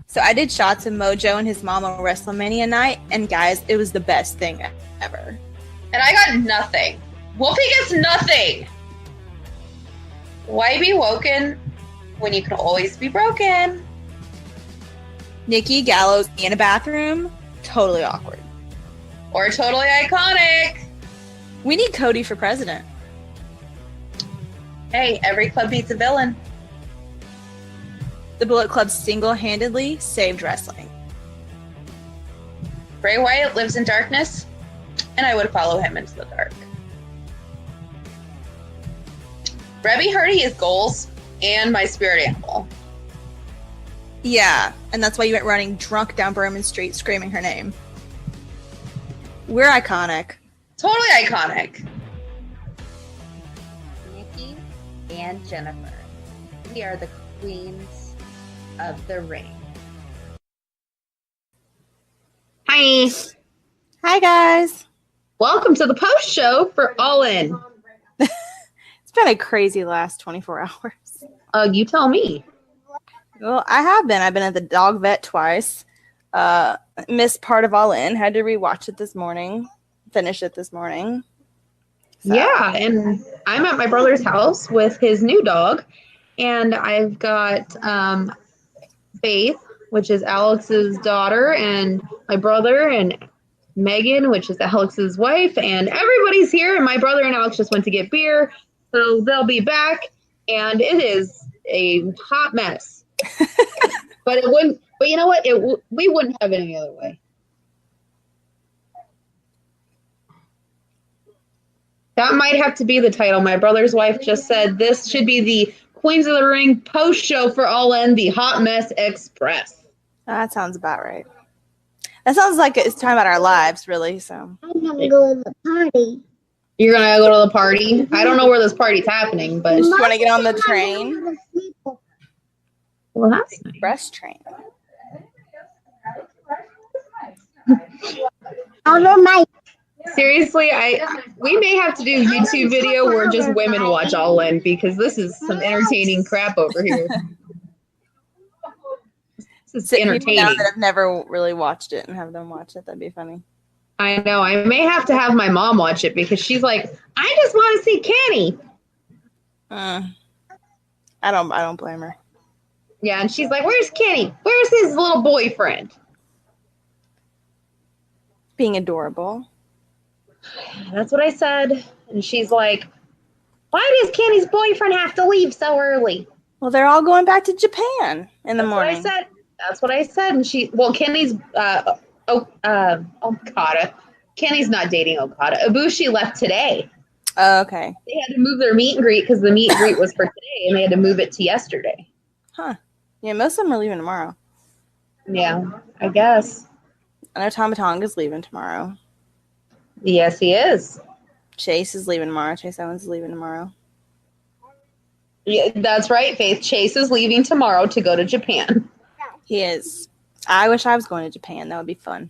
So I did shots of Mojo and his mom on WrestleMania night, and guys, it was the best thing ever. And I got nothing. Whoopi gets nothing. Why be woken when you can always be broken? Nikki Gallows in a bathroom, totally awkward. Or totally iconic. We need Cody for president. Hey, every club beats a villain. The Bullet Club single-handedly saved wrestling. Bray Wyatt lives in darkness, and I would follow him into the dark. Rebby Hardy is goals and my spirit animal. Yeah, and that's why you went running drunk down Berman Street screaming her name. We're iconic. Totally iconic. Nikki and Jennifer. We are the queens of the ring. Hi. Hi, guys. Welcome to the post show for All In. It's been a crazy last 24 hours. You tell me. Well, I have been. I've been at the dog vet twice. Missed part of All In. Had to rewatch it this morning. Finish it this morning. So. Yeah, and I'm at my brother's house with his new dog, and I've got Faith, which is Alex's daughter, and my brother, and Megan, which is Alex's wife, and everybody's here, and my brother and Alex just went to get beer, so they'll be back, and it is a hot mess. But you know what? We wouldn't have it any other way. That might have to be the title. My brother's wife just said this should be the Queens of the Ring post show for All In, the Hot Mess Express. That sounds about right. That sounds like it's talking about our lives, really. So I'm gonna go to the party. You're gonna go to the party? I don't know where this party's happening, but you want to get on the train? Well, that's nice. Express train. Seriously, we may have to do a YouTube video where just women watch All In, because this is some entertaining crap over here. This is entertaining. Now that I've never really watched it and have them watch it, that'd be funny. I know. I may have to have my mom watch it because she's like, I just want to see Kenny. I don't blame her. Yeah, and she's like, where's Kenny? Where's his little boyfriend? Being adorable. That's what I said. And she's like, why does Kenny's boyfriend have to leave so early? Well, they're all going back to Japan in the morning. That's what I said. And Kenny's, Okada. Kenny's not dating Okada. Ibushi left today. Oh, okay. They had to move their meet and greet because the meet and greet was for today, and they had to move it to yesterday. Huh. Yeah, most of them are leaving tomorrow. Yeah, I guess. I know Tama Tonga's leaving tomorrow. Yes, he is. Chase is leaving tomorrow. Chase Owens is leaving tomorrow. Yeah, that's right, Faith. Chase is leaving tomorrow to go to Japan. He is. I wish I was going to Japan. That would be fun.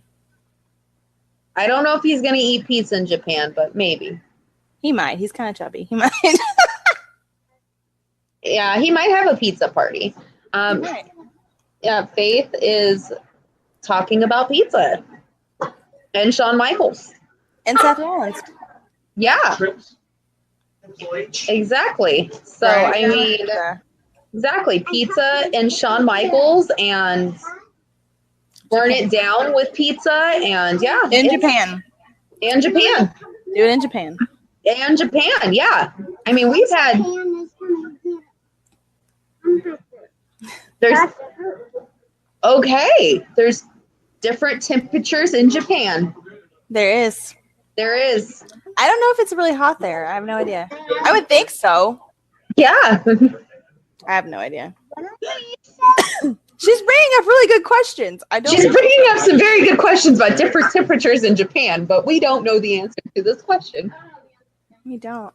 I don't know if he's going to eat pizza in Japan, but maybe. He might. He's kind of chubby. He might. Yeah, he might have a pizza party. Right. Yeah, Faith is talking about pizza. And Shawn Michaels. And Seth Rollins. Yeah. Exactly. So, Right. I mean, exactly. Pizza and Shawn Michaels and burn it down with pizza and, yeah. In Japan. And Japan. Do it in Japan. And Japan, yeah. I mean, we've had... There's different temperatures in Japan. There is. There is. I don't know if it's really hot there. I have no idea. I would think so. Yeah. I have no idea. She's bringing up really good questions. She's bringing up some very good questions about different temperatures in Japan, but we don't know the answer to this question. We don't.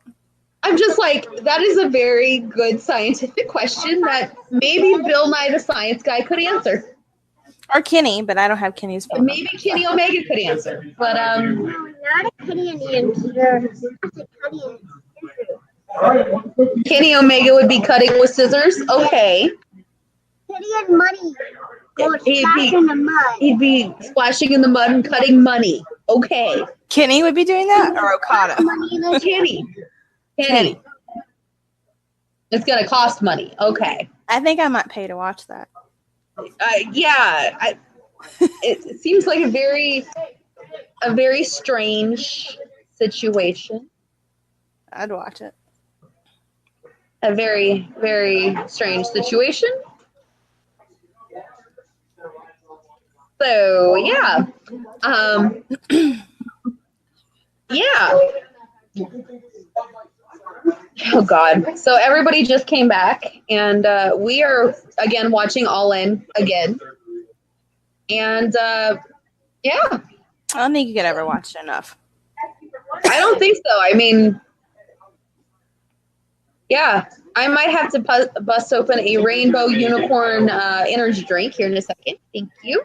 I'm just like, that is a very good scientific question that maybe Bill Nye the Science Guy could answer. Or Kenny, but I don't have Kenny's phone. Maybe Kenny Omega could answer. But No, not a Kenny and Peter. Kenny Omega would be cutting with scissors. Okay. Kenny and Money. He'd be splashing in the mud and cutting money. Okay. Kenny would be doing that, or Okada? Kenny. It's gonna cost money. Okay. I think I might pay to watch that. Yeah. It seems like a very strange situation. I'd watch it. A very, very strange situation. So yeah. Yeah. Oh God. So everybody just came back, and we are again watching All In again. And yeah. I don't think you could ever watch it enough. I don't think so. I mean, yeah, I might have to bust open a rainbow unicorn energy drink here in a second. Thank you.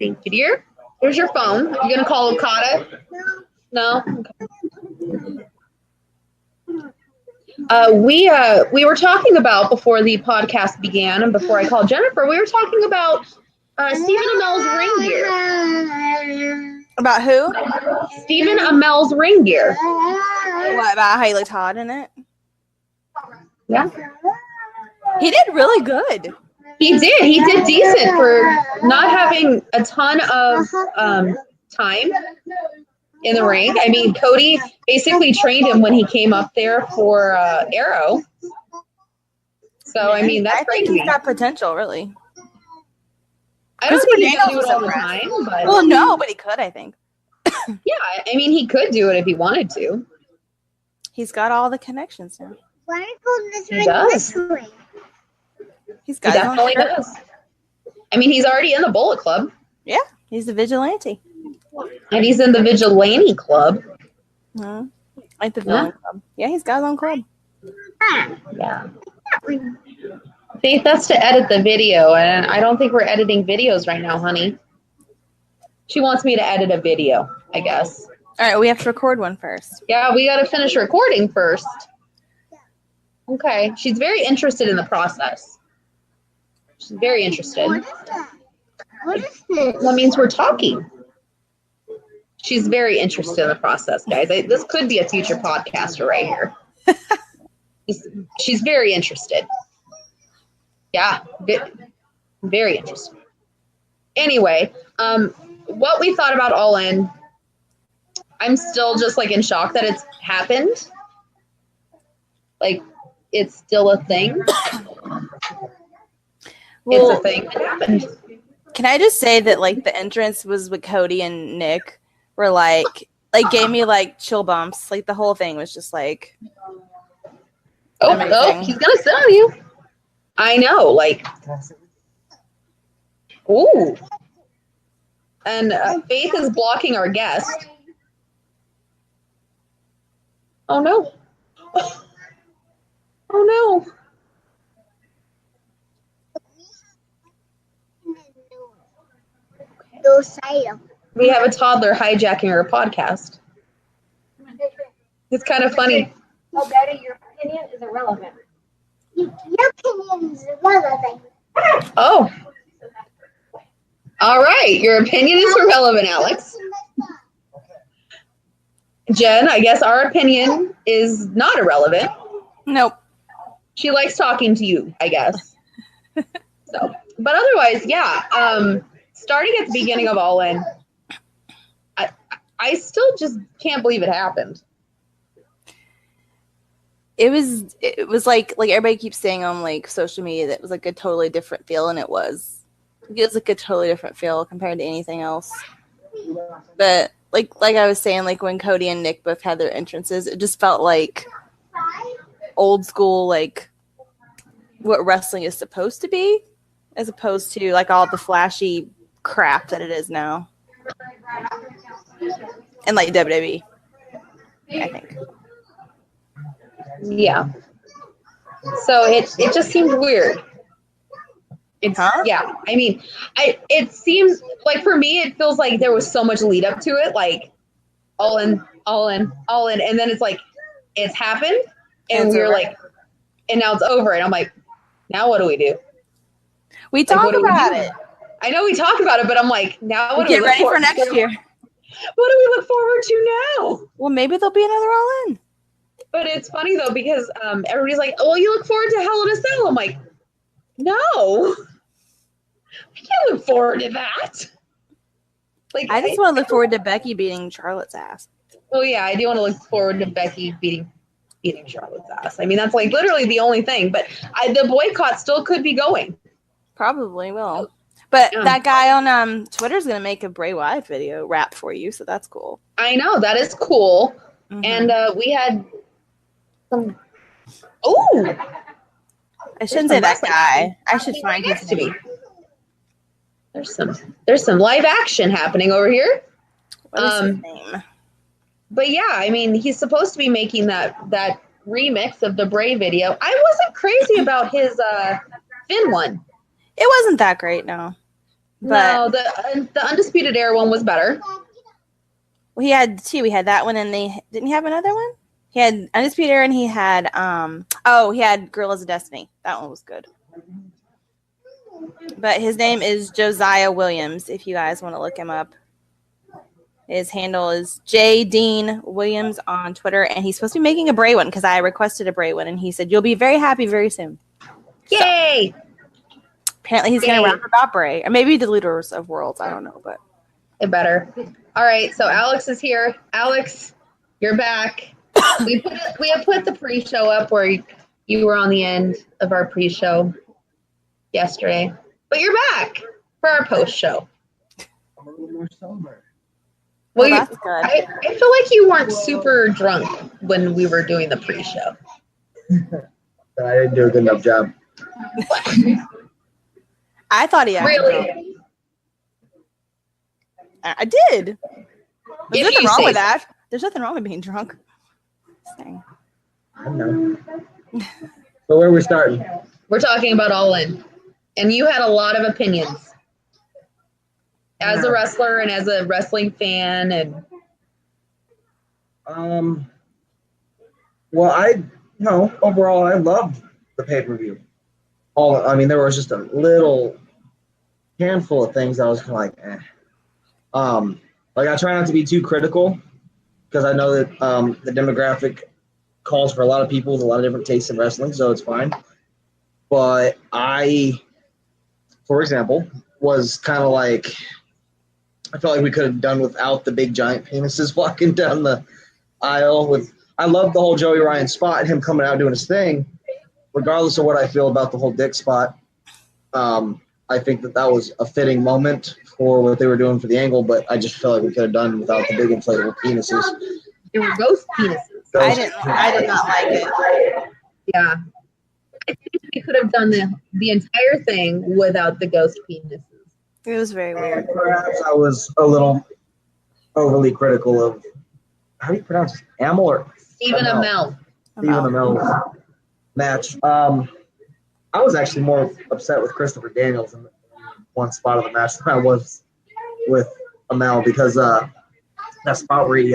Thank you, dear. Here's your phone. You gonna call Okada? No. Okay. We were talking about before the podcast began and before I called Jennifer, we were talking about Stephen Amell's ring gear. About who? Stephen Amell's ring gear. What about how he looked hot in it? Yeah. He did really good. He did decent for not having a ton of time in the ring. I mean, Cody basically trained him when he came up there for Arrow. So, I mean, that's I think he's got potential, really. I don't think he can do it all the time. But well, no, but he could, I think. Yeah, I mean, he could do it if he wanted to. He's got all the connections now. Why go this He does. way? He Definitely does. I mean, he's already in the Bullet Club. Yeah, he's a vigilante. And he's in the Vigilante Club. Mm-hmm. Like the villain club. Yeah, he's got his own club. Yeah. Faith, that's to edit the video, and I don't think we're editing videos right now, honey. She wants me to edit a video, I guess. All right, we have to record one first. Yeah, we got to finish recording first. Okay. She's very interested in the process. She's very interested. What is that? What is this? That means we're talking. She's very interested in the process, guys. This could be a future podcaster right here. She's very interested. Yeah, very interested. Anyway, what we thought about All In, I'm still just like in shock that it's happened. Like, it's still a thing. Well, it's a thing that happened. Can I just say that like the entrance was with Cody and Nick were like gave me like chill bumps. Like the whole thing was just like oh, he's gonna sit on you. I know, like, ooh. And Faith is blocking our guest. Oh no. Oh no. We have a toddler hijacking our podcast. It's kind of funny. Oh, Betty, your opinion is irrelevant. Your opinion is irrelevant. Oh. All right. Your opinion is irrelevant, Alex. Jen, I guess our opinion is not irrelevant. Nope. She likes talking to you, I guess. So, but otherwise, yeah. Starting at the beginning of All In, I still just can't believe it happened. It was like everybody keeps saying on like social media that it was like a totally different feel, and it was. It was like a totally different feel compared to anything else. But like I was saying, like when Cody and Nick both had their entrances, it just felt like old school, like what wrestling is supposed to be, as opposed to like all the flashy crap that it is now. And like WWE, I think. Yeah. So it just seemed weird. It's yeah. I mean, it seems like for me it feels like there was so much lead up to it, like all in, and then it's like it's happened, and we're like, and now it's over, and I'm like, now what do we do? We talk what do we about do? it. I know we talk about it, but I'm like, now what do we Get look ready for forward next to? year. What do we look forward to now? Well, maybe there'll be another All In. But it's funny though because everybody's like, "Oh, you look forward to Hell in a Cell." I'm like, "No, I can't look forward to that." Like, I just want to look forward to Becky beating Charlotte's ass. oh yeah, I do want to look forward to Becky beating Charlotte's ass. I mean, that's like literally the only thing. But the boycott still could be going. Probably will. But Yeah. that guy on Twitter's gonna make a Bray Wyatt video rap for you, so that's cool. I know that is cool. Mhm. And we had some. Oh, I shouldn't say that guy. I should right find next his to me. name. There's some live action happening over here. What is his name? But yeah, I mean, he's supposed to be making that remix of the Bray video. I wasn't crazy about his Finn one. It wasn't that great, no. But No, the Undisputed Era one was better. he had two. He had that one, and didn't he have another one? He had Undisputed Era, and he had he had Gorillas of Destiny. That one was good. But his name is Josiah Williams. If you guys want to look him up, his handle is J Dean Williams on Twitter, and he's supposed to be making a Bray one because I requested a Bray one, and he said you'll be very happy very soon. Yay! So, apparently, he's going to rap about Bray, or maybe the Leaders of Worlds. I don't know, but It better. All right, so Alex is here. Alex, you're back. We have put the pre-show up where you were on the end of our pre-show yesterday, but you're back for our post-show. I'm a little more sober. Well, that's good. I feel like you weren't super drunk when we were doing the pre-show. I didn't do a good enough job. I thought he acted Really? drunk. I did. There's If nothing you wrong say with so. that. There's nothing wrong with being drunk. Dang. I know. So where are we starting? We're talking about All In, and you had a lot of opinions as a wrestler and as a wrestling fan, and Well, overall I loved the pay-per-view. There was just a little handful of things I was kind of like, eh. I try not to be too critical because I know that the demographic calls for a lot of people with a lot of different tastes in wrestling, so it's fine. But I, for example, was kind of like, I felt like we could have done without the big giant penises walking down the aisle. I love the whole Joey Ryan spot and him coming out doing his thing, regardless of what I feel about the whole dick spot. I think that was a fitting moment for what they were doing for the angle, but I just felt like we could have done without the big inflatable penises. they were ghost penises. I did not like it. Yeah, I think we could have done the entire thing without the ghost penises. It was very weird. Perhaps I was a little overly critical of, how do you pronounce it? Amel or Stephen Amell. Stephen Amel's match. I was actually more upset with Christopher Daniels in one spot of the match than I was with Amel because that spot where he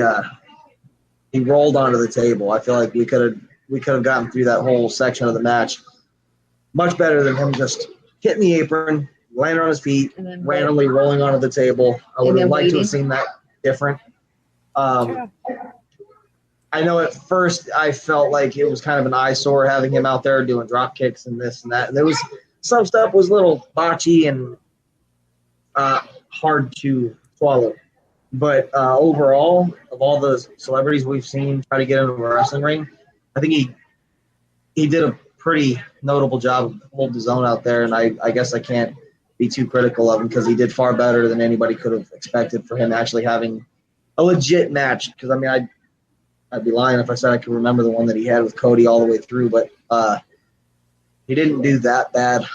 rolled onto the table. I feel like we could have gotten through that whole section of the match much better than him just hitting the apron, landing on his feet, And then randomly rolling onto the table. I would have liked to have seen that different. I know at first I felt like it was kind of an eyesore having him out there doing drop kicks and this and that. And there was some stuff was a little botchy and hard to swallow. But overall, of all the celebrities we've seen try to get into a wrestling ring, I think he did a pretty notable job of holding his own out there. And I guess I can't be too critical of him because he did far better than anybody could have expected for him actually having a legit match. Because, I'd be lying if I said I could remember the one that he had with Cody all the way through. But he didn't do that bad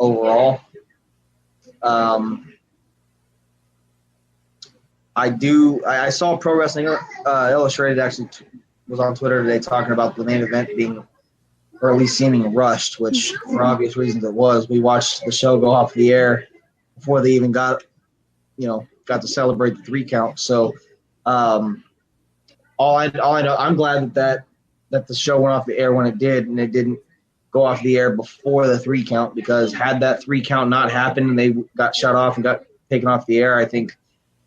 overall. I saw Pro Wrestling Illustrated actually was on Twitter today talking about the main event being, or at least seeming rushed, which for obvious reasons it was. We watched the show go off the air before they even got to celebrate the 3 count. So all I know, I'm glad that the show went off the air when it did, and it didn't go off the air before the 3 count, because had that 3 count not happened and they got shut off and got taken off the air, I think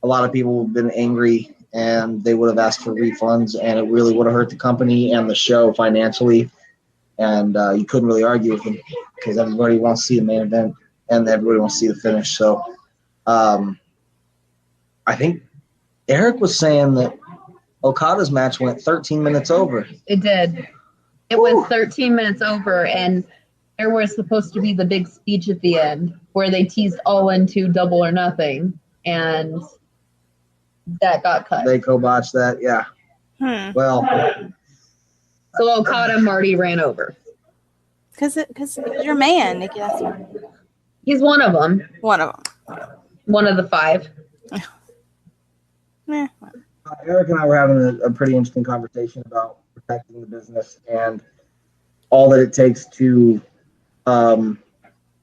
a lot of people would have been angry and they would have asked for refunds, and it really would have hurt the company and the show financially. And you couldn't really argue with them because everybody wants to see the main event and everybody wants to see the finish. So I think Eric was saying that Okada's match went 13 minutes over. It did. It was 13 minutes over, and there was supposed to be the big speech at the end where they teased all into Double or Nothing, and that got cut. They co-botched that, yeah. Well, So Okada Marty ran over. Because your man, Nikki. That's He's one of them. one of them. One of the 5. Eh. Eric and I were having a pretty interesting conversation about protecting the business and all that it takes to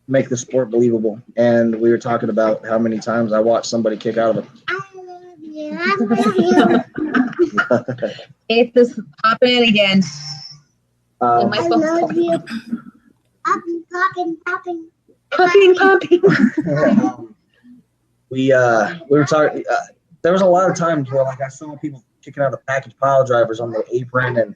make the sport believable. And we were talking about how many times I watched somebody kick out of it. I love you. If this popping in again. Am I I supposed love to you. Popping. popping? We were talking. There was a lot of times where like I saw people kicking out of package pile drivers on the apron, and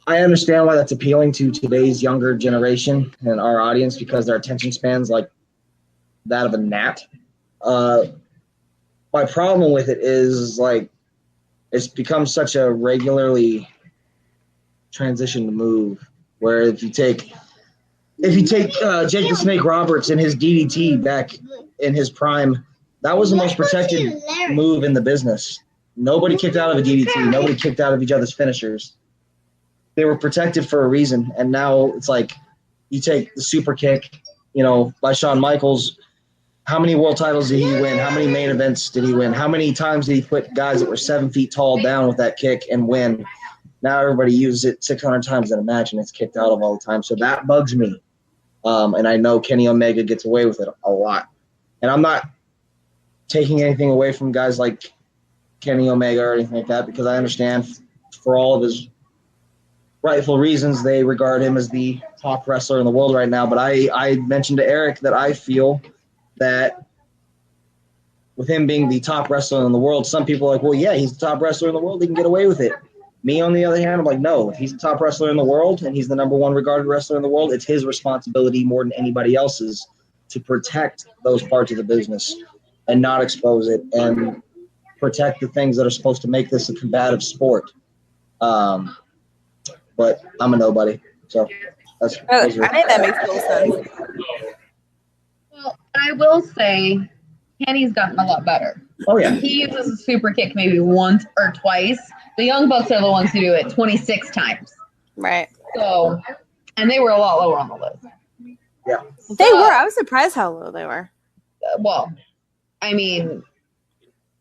I understand why that's appealing to today's younger generation and our audience because their attention span's like that of a gnat. My problem with it is like it's become such a regularly transitioned move where if you take Jake the Snake Roberts and his DDT back in his prime, that was the most protected move in the business. Nobody kicked out of a DDT. Nobody kicked out of each other's finishers. They were protected for a reason, and now it's like you take the super kick, by Shawn Michaels. How many world titles did he win? How many main events did he win? How many times did he put guys that were 7 feet tall down with that kick and win? Now everybody uses it 600 times in a match, and it's kicked out of all the time. So that bugs me. And I know Kenny Omega gets away with it a lot. And I'm not taking anything away from guys like Kenny Omega or anything like that because I understand for all of his rightful reasons they regard him as the top wrestler in the world right now. But I mentioned to Eric that I feel that with him being the top wrestler in the world, some people are like, well, yeah, he's the top wrestler in the world. He can get away with it. Me, on the other hand, I'm like, no, if he's the top wrestler in the world and he's the number one regarded wrestler in the world, it's his responsibility more than anybody else's to protect those parts of the business and not expose it and protect the things that are supposed to make this a combative sport. But I'm a nobody. So that's I think that makes total sense. Well, I will say Kenny's gotten a lot better. Oh, yeah. He uses a super kick maybe once or twice. The Young Bucks are the ones who do it 26 times. Right. So, and they were a lot lower on the list. Yeah. They were. I was surprised how low they were. Well, I mean,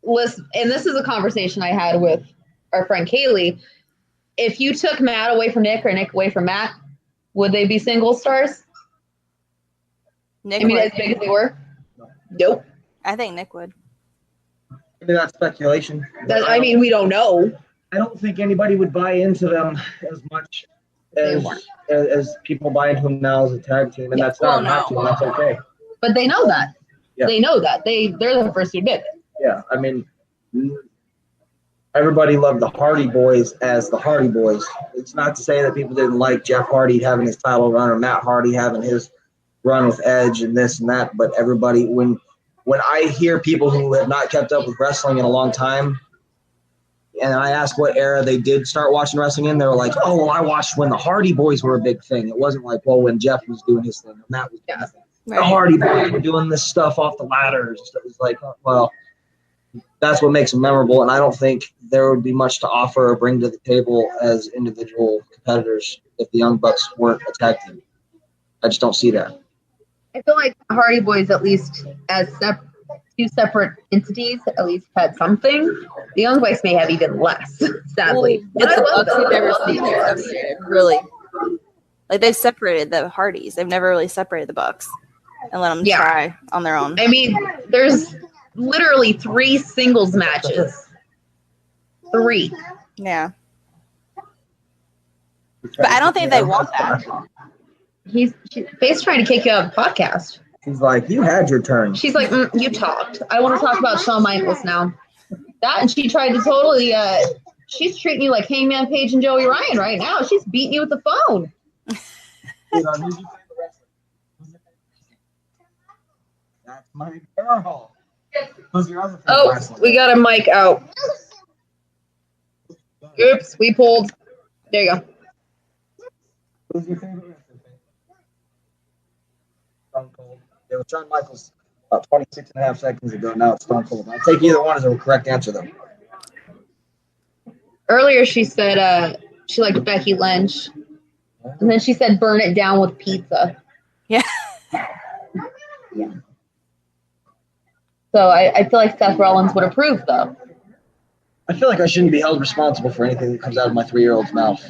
listen, and this is a conversation I had with our friend Kaylee. If you took Matt away from Nick or Nick away from Matt, would they be single stars? Nick I mean, would. as big as they were? Nope. I think Nick would. Maybe that's speculation. I mean, we don't know. I don't think anybody would buy into them as much as people buy into them now as a tag team, and that's not an option. That's okay. But they know that. Yeah. They know that. They're the first to admit it. Yeah, I mean, everybody loved the Hardy Boys as the Hardy Boys. It's not to say that people didn't like Jeff Hardy having his title run or Matt Hardy having his run with Edge and this and that, but everybody, when I hear people who have not kept up with wrestling in a long time, and I ask what era they did start watching wrestling in, they were like, oh, well, I watched when the Hardy Boys were a big thing. It wasn't like, well, when Jeff was doing his thing and Matt was doing his thing. Right. The Hardy Boys were doing this stuff off the ladders. It was like, well, that's what makes them memorable, and I don't think there would be much to offer or bring to the table as individual competitors if the Young Bucks weren't a tag team. I just don't see that. I feel like Hardy Boys, at least as two separate entities, at least had something. The Young Bucks may have even less, sadly. Well, it's the Bucks you've never seen them separated, really. Like, they've separated the Hardys. They've never really separated the Bucks and let them try on their own. I mean, there's literally 3 singles matches. 3. Yeah. But I don't think they want that. Faith's trying to kick you out of the podcast. She's like, you had your turn. She's like, you talked. I want to talk about Shawn Michaels now. That, and she tried to totally, she's treating you like Hangman Page and Joey Ryan right now. She's beating you with the phone. That's my girl. Who's your other favorite Oh, wrestler? we got a mic out. Oops, we pulled. There you go. Who's your favorite wrestler? Stone Cold. It was Shawn Michaels about 26.5 seconds ago. Now it's Stone Cold. I'll take either one as a correct answer, though. Earlier she said she liked Becky Lynch. And then she said burn it down with pizza. Yeah. Yeah. So I feel like Seth Rollins would approve, though. I feel like I shouldn't be held responsible for anything that comes out of my 3-year-old's mouth.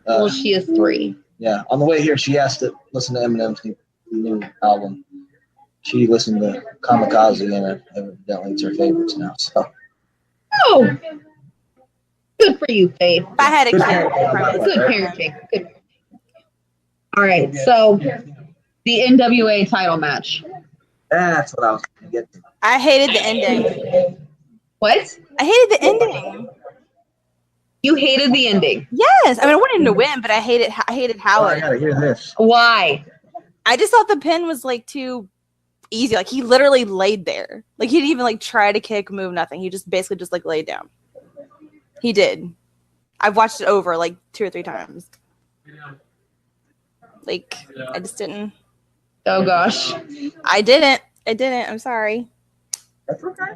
Well, she is 3. Yeah. On the way here, she asked to listen to Eminem's new album. She listened to Kamikaze, and evidently it's her favorites now. So. Oh, good for you, Faith. If I had a Good kid, parenting. Good parenting. Good. All right, so the NWA title match. That's what I was going to get to. I hated the ending. What? I hated the ending. You hated the ending. Yes, I mean I wanted him to win, but I hated how Oh, I it. got to hear this. Why? I just thought the pin was like too easy. Like he literally laid there. Like he didn't even like try to kick, move, nothing. He just basically just like laid down. He did. I've watched it over like 2 or 3 times. Like I just didn't. Oh gosh. I didn't. I'm sorry. That's okay.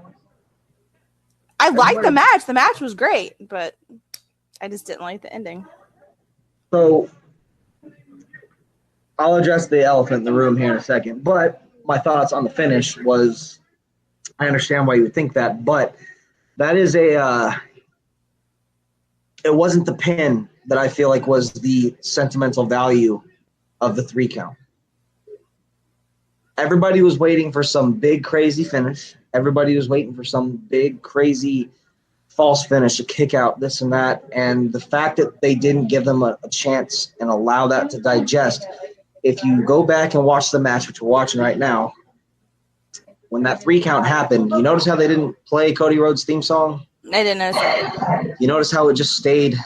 I liked the match. The match was great, but I just didn't like the ending. So I'll address the elephant in the room here in a second. But my thoughts on the finish was, I understand why you would think that, but that is it wasn't the pin that I feel like was the sentimental value of the 3 count. Everybody was waiting for some big, crazy finish. Everybody was waiting for some big, crazy false finish, a kick out, this and that. And the fact that they didn't give them a chance and allow that to digest, if you go back and watch the match, which we're watching right now, when that 3 count happened, you notice how they didn't play Cody Rhodes' theme song? I didn't notice that. You notice how it just stayed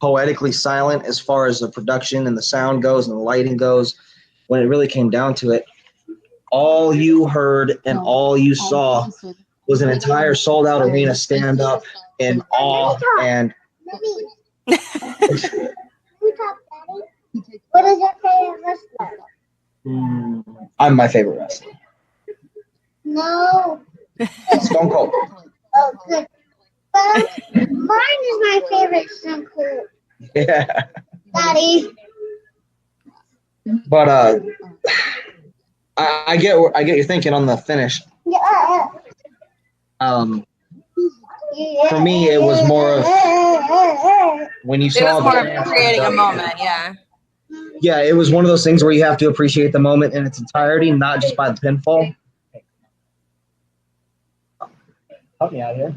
poetically silent as far as the production and the sound goes and the lighting goes. When it really came down to it, all you heard and all you saw was an entire sold-out arena stand up in awe and Who talked, Daddy? What is your favorite wrestler? I'm my favorite wrestler. No. Stone Cold. Oh, good. Well, mine is my favorite Stone Cold. Yeah. Daddy. But I get your thinking on the finish. Yeah. For me, it was more of when you It saw was more of creating a moment, yeah. Yeah, it was one of those things where you have to appreciate the moment in its entirety, not just by the pinfall. Help me out here.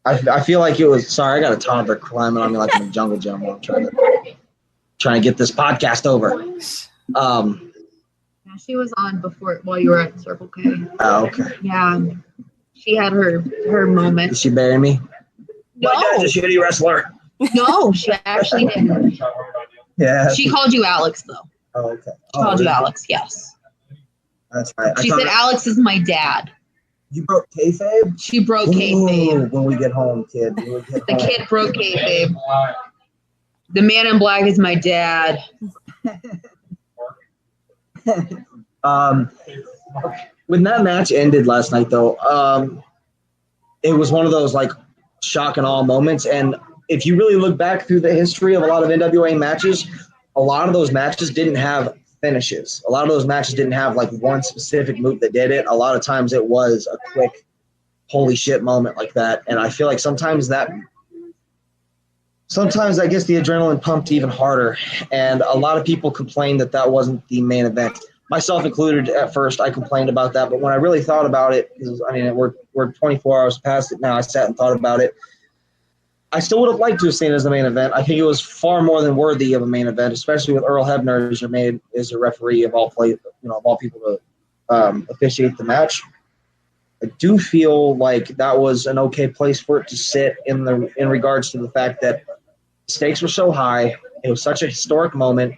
I feel like it was. Sorry, I got a toddler climbing on me like I'm a jungle gym while I'm trying to get this podcast over. Yeah, she was on before while you were at Circle K. Oh, okay. Yeah. She had her Did moment. she bury me? No. My dad's a shitty wrestler. No, she actually didn't. Yeah. She called you Alex, though. Oh, okay. She called you Alex, yes. That's right. She said Alex is my dad. You broke kayfabe? She broke kayfabe. Ooh, when we get home, kid. When we get The home. kid broke kayfabe. The man in black is my dad. When that match ended last night, though, it was one of those like shock and awe moments. And if you really look back through the history of a lot of NWA matches, a lot of those matches didn't have finishes. A lot of those matches didn't have like one specific move that did it. A lot of times it was a quick holy shit moment like that. And I feel like sometimes I guess the adrenaline pumped even harder. And a lot of people complained that wasn't the main event. Myself included at first, I complained about that. But when I really thought about it, because I mean, we're 24 hours past it now, I sat and thought about it. I still would have liked to have seen it as the main event. I think it was far more than worthy of a main event, especially with Earl Hebner as your referee of all people to officiate the match. I do feel like that was an okay place for it to sit in regards to the fact that stakes were so high. It was such a historic moment.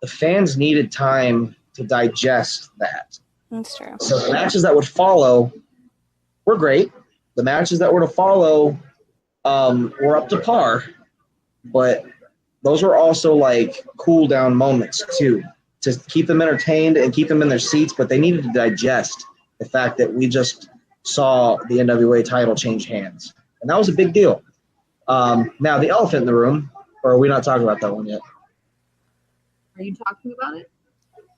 The fans needed time to digest that. That's true. So the matches that would follow were great. The matches that were to follow were up to par, but those were also like cool down moments too, to keep them entertained and keep them in their seats, but they needed to digest the fact that we just saw the NWA title change hands. And that was a big deal. Now, the elephant in the room, or are we not talking about that one yet? Are you talking about it?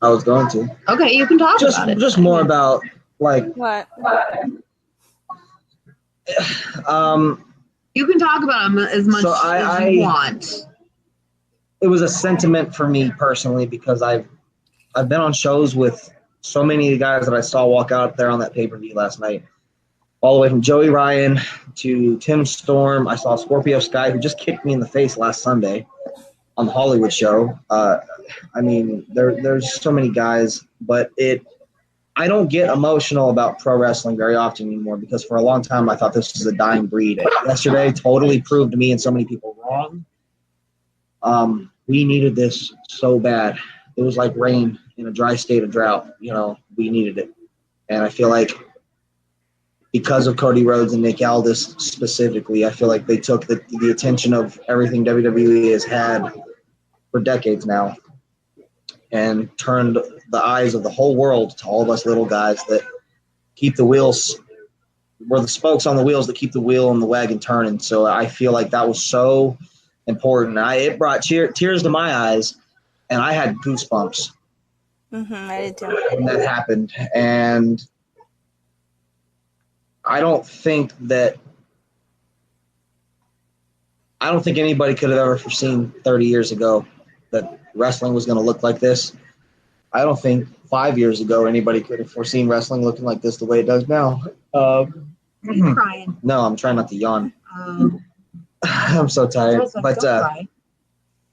I was going to. Okay, you can talk about it. Just more about, like, What? You can talk about them as much as you want. It was a sentiment for me personally because I've been on shows with so many of the guys that I saw walk out there on that pay-per-view last night. All the way from Joey Ryan to Tim Storm. I saw Scorpio Sky, who just kicked me in the face last Sunday on the Hollywood show. I mean, there's so many guys, but I don't get emotional about pro wrestling very often anymore because for a long time I thought this was a dying breed. Yesterday totally proved me and so many people wrong. We needed this so bad. It was like rain in a dry state of drought. We needed it. And I feel like because of Cody Rhodes and Nick Aldis specifically, I feel like they took the attention of everything WWE has had for decades now and turned the eyes of the whole world to all of us little guys that keep the wheels. We're the spokes on the wheels that keep the wheel and the wagon turning. So I feel like that was so important. It brought tears to my eyes, and I had goosebumps. I did too. When that happened. And I don't think anybody could have ever foreseen 30 years ago that wrestling was going to look like this. I don't think 5 years ago anybody could have foreseen wrestling looking like this the way it does now. Are you crying? No, I'm trying not to yawn. I'm so tired. But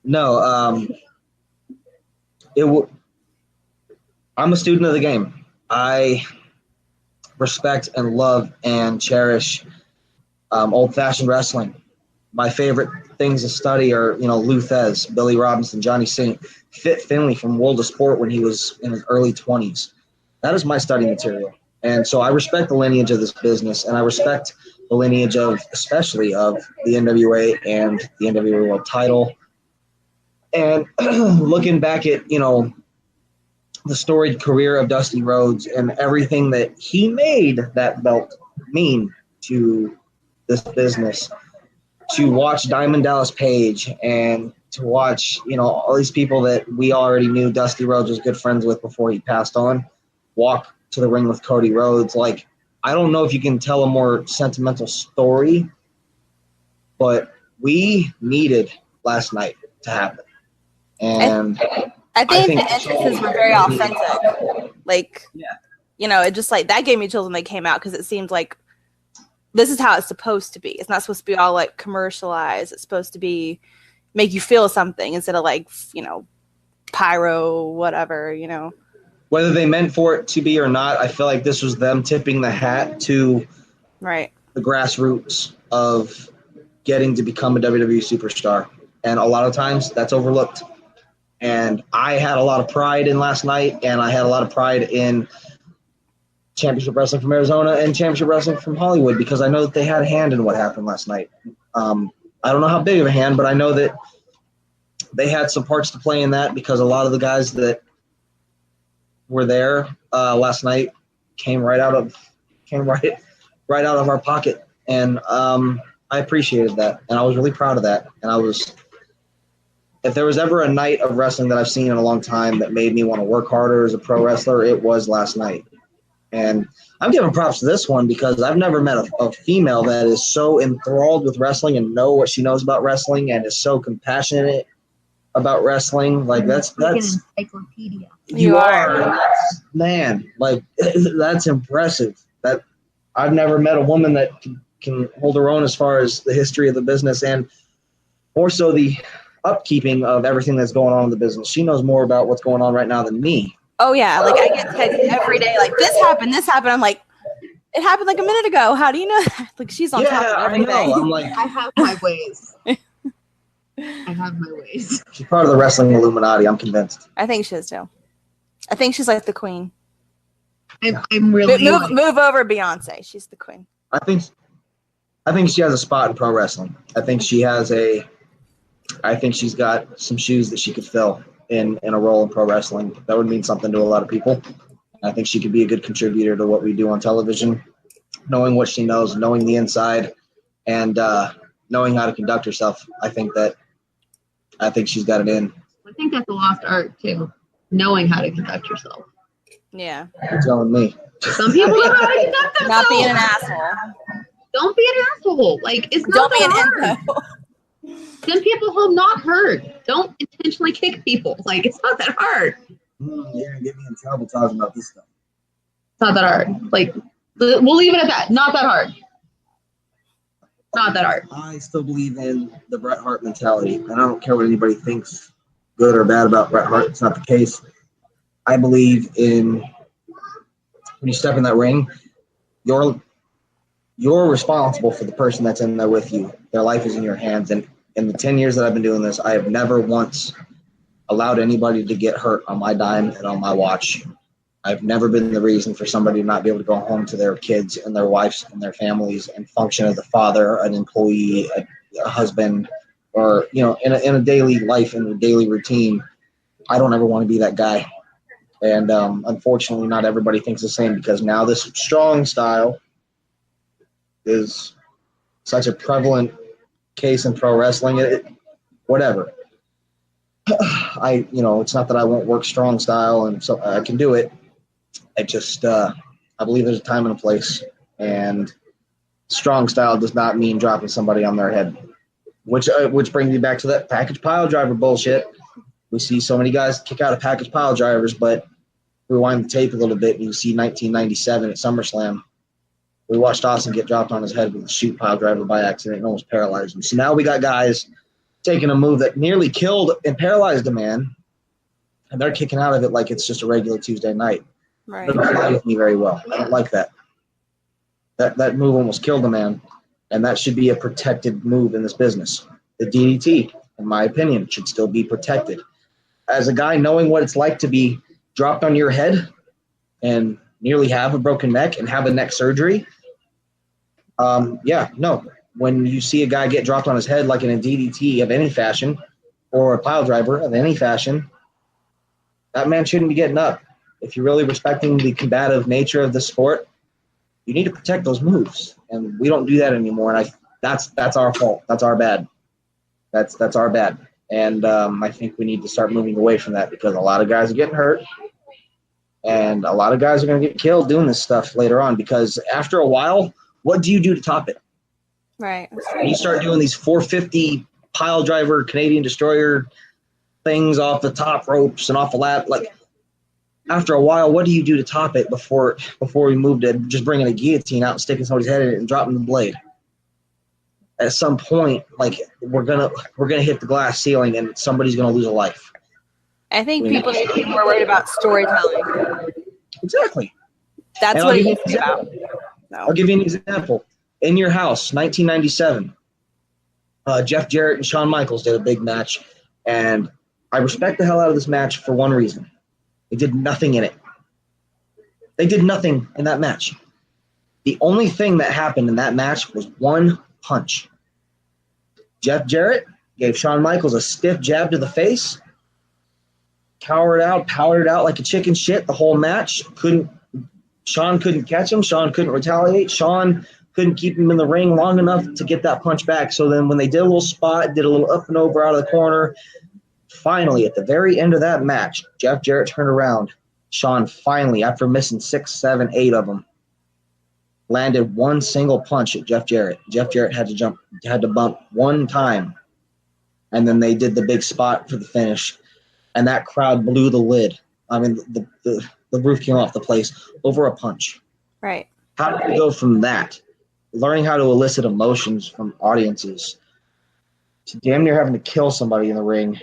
no, I'm a student of the game. I respect and love and cherish old-fashioned wrestling. My favorite things to study are, Lou Thez, Billy Robinson, Johnny Saint, Fit Finley from World of Sport when he was in his early 20s. That is my study material. And so I respect the lineage of this business, and I respect the lineage especially of the NWA and the NWA World Title. And looking back at, the storied career of Dusty Rhodes and everything that he made that belt mean to this business, to watch Diamond Dallas Page and to watch, all these people that we already knew Dusty Rhodes was good friends with before he passed on, walk to the ring with Cody Rhodes. Like, I don't know if you can tell a more sentimental story, but we needed last night to happen. And I think the entrances were very authentic. Like, it just like that gave me chills when they came out because it seemed like this is how it's supposed to be. It's not supposed to be all like commercialized. It's supposed to be make you feel something instead of like, pyro, whatever, Whether they meant for it to be or not, I feel like this was them tipping the hat to the grassroots of getting to become a WWE superstar. And a lot of times that's overlooked. And I had a lot of pride in last night, and I had a lot of pride in Championship Wrestling from Arizona and Championship Wrestling from Hollywood because I know that they had a hand in what happened last night. I don't know how big of a hand, but I know that they had some parts to play in that because a lot of the guys that were there last night came right out of our pocket, and I appreciated that, and I was really proud of that, and if there was ever a night of wrestling that I've seen in a long time that made me want to work harder as a pro wrestler, it was last night. And I'm giving props to this one because I've never met a female that is so enthralled with wrestling and know what she knows about wrestling and is so compassionate about wrestling. Like that's an encyclopedia. You are. Man, like that's impressive. That I've never met a woman that could can hold her own as far as the history of the business and more so the upkeeping of everything that's going on in the business. She knows more about what's going on right now than me. Oh yeah, like I get texts every day, like this happened. I'm like, it happened like a minute ago. How do you know that? Like she's on top of everything. I know. I'm like, I have my ways. I have my ways. She's part of the wrestling Illuminati. I'm convinced. I think she is too. I think she's like the queen. I'm really move over Beyonce. She's the queen. I think she has a spot in pro wrestling. I think she's got some shoes that she could fill in a role in pro wrestling. That would mean something to a lot of people. I think she could be a good contributor to what we do on television, knowing what she knows, knowing the inside, and knowing how to conduct herself. I think she's got it in. I think that's a lost art too, knowing how to conduct yourself. Yeah. You're telling me. Some people know how to conduct themselves. Not being an asshole. Don't be an asshole. Like it's not Don't be an hard. info. Send people home not hurt. Don't intentionally kick people. Like it's not that hard. You're gonna get me in trouble talking about this stuff. It's not that hard. Like we'll leave it at that. Not that hard. Not that hard. I still believe in the Bret Hart mentality, and I don't care what anybody thinks, good or bad about Bret Hart. It's not the case. I believe in when you step in that ring, you're responsible for the person that's in there with you. Their life is in your hands. And in the 10 years that I've been doing this, I have never once allowed anybody to get hurt on my dime and on my watch. I've never been the reason for somebody to not be able to go home to their kids and their wives and their families and function as a father, an employee, a husband, or, in a daily life, in a daily routine. I don't ever want to be that guy. And unfortunately, not everybody thinks the same because now this strong style is such a prevalent case in pro wrestling. Whatever. It's not that I won't work strong style and so I can do it. I just, I believe there's a time and a place, and strong style does not mean dropping somebody on their head, which brings me back to that package pile driver bullshit. We see so many guys kick out of package pile drivers, but rewind the tape a little bit and you see 1997 at SummerSlam. We watched Austin get dropped on his head with a shoot pile driver by accident and almost paralyzed him. So now we got guys taking a move that nearly killed and paralyzed a man, and they're kicking out of it like it's just a regular Tuesday night. Right. It doesn't fly with me very well. I don't like that. That move almost killed a man, and that should be a protected move in this business. The DDT, in my opinion, should still be protected. As a guy knowing what it's like to be dropped on your head and nearly have a broken neck and have a neck surgery, when you see a guy get dropped on his head like in a DDT of any fashion or a pile driver of any fashion, that man shouldn't be getting up. If you're really respecting the combative nature of the sport, you need to protect those moves, and we don't do that anymore. And that's our fault. That's our bad. That's our bad. And I think we need to start moving away from that because a lot of guys are getting hurt, and a lot of guys are going to get killed doing this stuff later on. Because after a while, what do you do to top it? Right. You start doing these 450 pile driver Canadian destroyer things off the top ropes and off the lap. Like after a while, what do you do to top it before we move to just bringing a guillotine out and sticking somebody's head in it and dropping the blade? At some point, like we're gonna hit the glass ceiling and somebody's gonna lose a life. I think people need to be more worried about storytelling. Exactly. That's what it needs to be about. No. I'll give you an example. In Your House, 1997, Jeff Jarrett and Shawn Michaels did a big match, and I respect the hell out of this match for one reason. They did nothing in it. They did nothing in that match. The only thing that happened in that match was one punch. Jeff Jarrett gave Shawn Michaels a stiff jab to the face, powered out like a chicken shit the whole match. Shawn couldn't catch him. Shawn couldn't retaliate. Shawn couldn't keep him in the ring long enough to get that punch back. So then when they did a little spot, did a little up and over out of the corner, finally, at the very end of that match, Jeff Jarrett turned around. Shawn finally, after missing 6, 7, 8 of them, landed one single punch at Jeff Jarrett. Jeff Jarrett had to bump one time, and then they did the big spot for the finish, and that crowd blew the lid. I mean, the roof came off the place over a punch. Right. How did we go from that learning how to elicit emotions from audiences to damn near having to kill somebody in the ring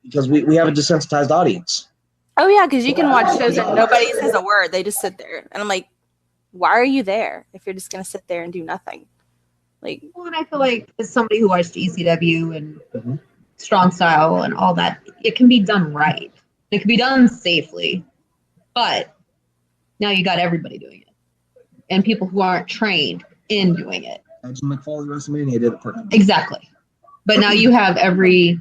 because we have a desensitized audience. Oh yeah, because you can watch shows and nobody says a word. They just sit there. And I'm like, why are you there if you're just going to sit there and do nothing? Like, Well, and I feel like as somebody who watched ECW and Mm-hmm. Strong Style and all that, it can be done right. It can be done safely. But now you got everybody doing it. And people who aren't trained in doing it. Edge and McFall WrestleMania did it perfectly. Exactly. But now you have every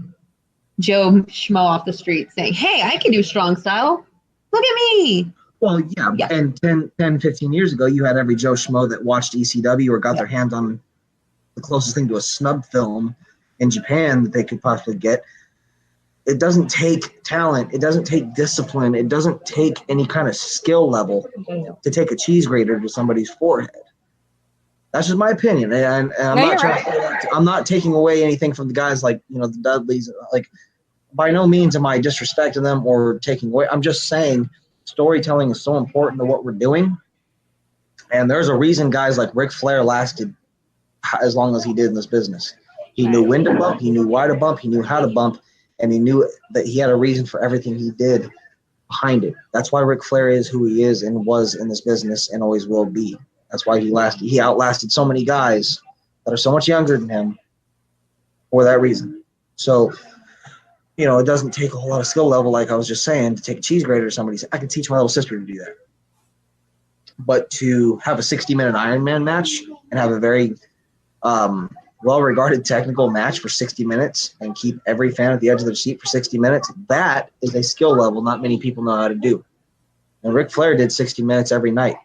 Joe Schmo off the street saying, hey, I can do Strong Style. Look at me. Well, yeah. And 10, 15 years ago, you had every Joe Schmo that watched ECW or got their hands on the closest thing to a snub film in Japan that they could possibly get. It doesn't take talent. It doesn't take discipline. It doesn't take any kind of skill level to take a cheese grater to somebody's forehead. That's just my opinion, and I'm not taking away anything from the guys like the Dudleys. Like, by no means am I disrespecting them or taking away. I'm just saying storytelling is so important to what we're doing, and there's a reason guys like Ric Flair lasted as long as he did in this business. He knew when to bump, he knew why to bump, he knew how to bump, and he knew that he had a reason for everything he did behind it. That's why Ric Flair is who he is and was in this business and always will be. That's why he outlasted so many guys that are so much younger than him for that reason. So, it doesn't take a whole lot of skill level, like I was just saying, to take a cheese grater to somebody. I can teach my little sister to do that. But to have a 60-minute Iron Man match and have a very well-regarded technical match for 60 minutes and keep every fan at the edge of their seat for 60 minutes, that is a skill level not many people know how to do. And Ric Flair did 60 minutes every night.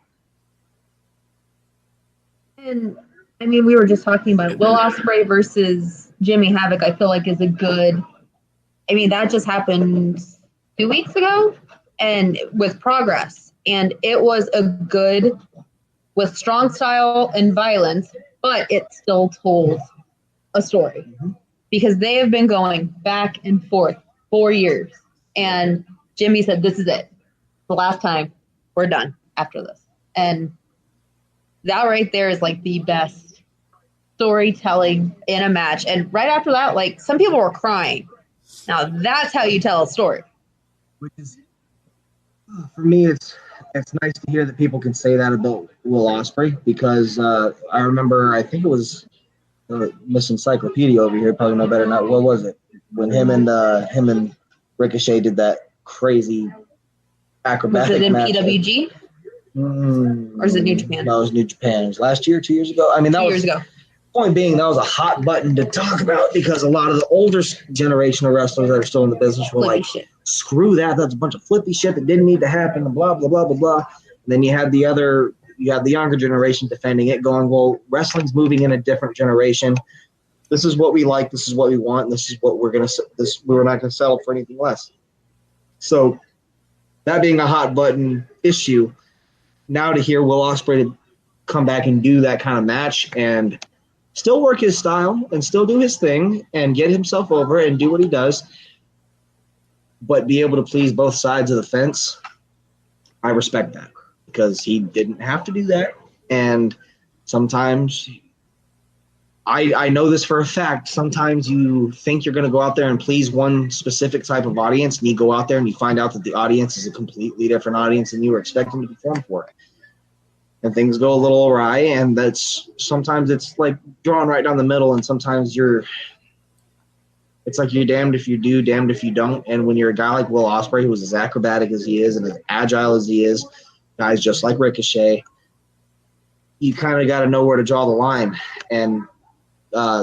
And I mean, we were just talking about it. Will Osprey versus Jimmy Havoc, I feel like is a good. I mean, that just happened 2 weeks ago, and with Progress, and it was a good with strong style and violence, but it still told a story because they have been going back and forth 4 years, and Jimmy said, "This is it, the last time. We're done after this," and that right there is like the best storytelling in a match. And right after that, like some people were crying. Now that's how you tell a story. Which is, for me, it's nice to hear that people can say that about Will Osprey because I remember, I think it was Miss Encyclopedia over here, probably know better than that. What was it? When him and Ricochet did that crazy acrobatic Was it in match. PWG? Or is it New Japan? No, it was New Japan. It was last year, 2 years ago. I mean, that 2 was years ago. Point being, that was a hot button to talk about because a lot of the older generation of wrestlers that are still in the business were like, screw that. That's a bunch of flippy shit that didn't need to happen, and blah, blah, blah, blah, blah. And then you had the younger generation defending it, going, well, wrestling's moving in a different generation. This is what we like. This is what we want. And this is what we're not going to settle for anything less. So that being a hot button issue, now to hear Will Osprey come back and do that kind of match and still work his style and still do his thing and get himself over and do what he does, but be able to please both sides of the fence, I respect that because he didn't have to do that. And sometimes I know this for a fact. Sometimes you think you're going to go out there and please one specific type of audience, and you go out there and you find out that the audience is a completely different audience than you were expecting to perform for it. And things go a little awry, and sometimes it's like drawn right down the middle, and sometimes it's like you're damned if you do, damned if you don't. And when you're a guy like Will Osprey, who's as acrobatic as he is and as agile as he is, guys just like Ricochet, you kind of got to know where to draw the line. And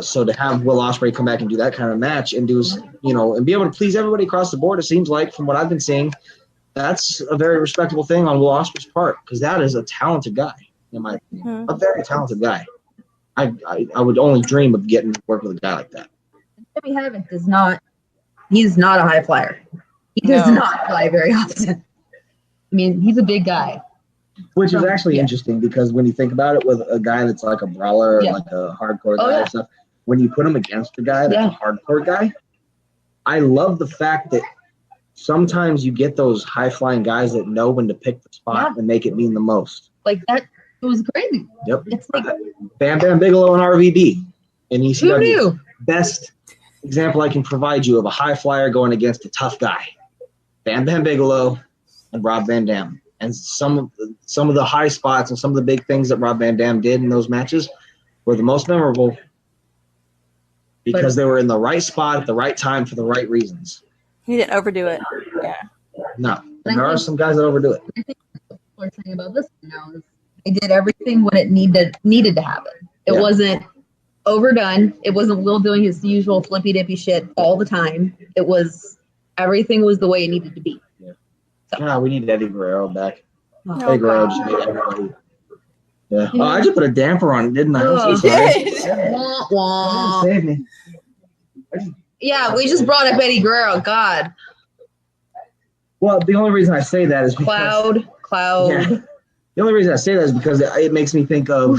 so to have Will Osprey come back and do that kind of match and and be able to please everybody across the board, it seems like from what I've been seeing, that's a very respectable thing on Will Osprey's part because that is a talented guy, in my opinion. A very talented guy. I would only dream of getting to work with a guy like that. Jimmy Havoc he's not a high flyer. He does not fly very often. I mean, he's a big guy. Which is actually interesting because when you think about it, with a guy that's like a brawler or like a hardcore guy or stuff, when you put him against a guy that's a hardcore guy, I love the fact that sometimes you get those high-flying guys that know when to pick the spot and make it mean the most. Like It was crazy. Yep. It's like, Bam Bam Bigelow and RVD in ECW. who knew? Best example I can provide you of a high flyer going against a tough guy. Bam Bam Bigelow and Rob Van Dam. And some of the high spots and some of the big things that Rob Van Dam did in those matches were the most memorable because they were in the right spot at the right time for the right reasons. He didn't overdo it. Yeah. No. And there are some guys that overdo it. I think what people are saying about this now is they did everything when it needed to happen. It wasn't overdone. It wasn't Will doing his usual flippy dippy shit all the time. It was everything was the way it needed to be. Yeah, we need Eddie Guerrero back. Oh, Eddie Guerrero just made everybody. Yeah. Oh, I just put a damper on it, didn't I? I'm so sorry. Wah, wah. Save me. Yeah, we just brought up Eddie Guerrero. God. Well, the only reason I say that is because Cloud. Yeah. The only reason I say that is because it makes me think of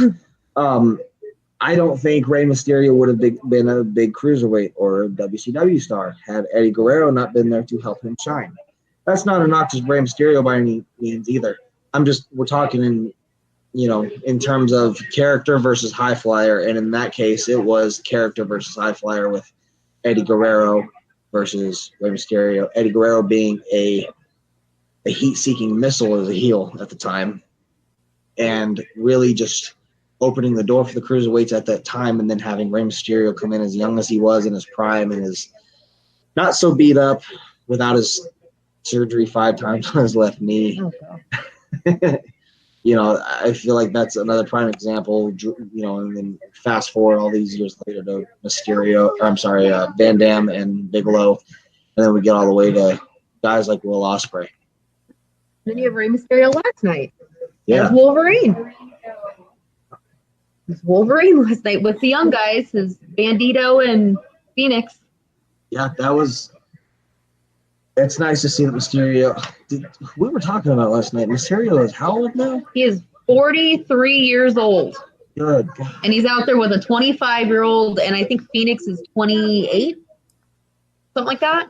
I don't think Rey Mysterio would have been a big cruiserweight or a WCW star had Eddie Guerrero not been there to help him shine. That's not a knock to Rey Mysterio by any means either. We're talking in terms of character versus high flyer, and in that case, it was character versus high flyer with Eddie Guerrero versus Rey Mysterio. Eddie Guerrero being a heat-seeking missile as a heel at the time, and really just opening the door for the cruiserweights at that time, and then having Rey Mysterio come in as young as he was in his prime and is not so beat up without his surgery 5 times on his left knee. I feel like that's another prime example, and then fast forward all these years later to Van Dam and Bigelow, and then we get all the way to guys like Will Osprey. Then you have Rey Mysterio last night. Yeah. And Wolverine. It's Wolverine last night with the young guys, his Bandito and Phoenix. Yeah, it's nice to see that Mysterio. We were talking about last night. Mysterio is how old now? He is 43 years old. Good God. And he's out there with a 25-year-old, and I think Phoenix is 28, something like that.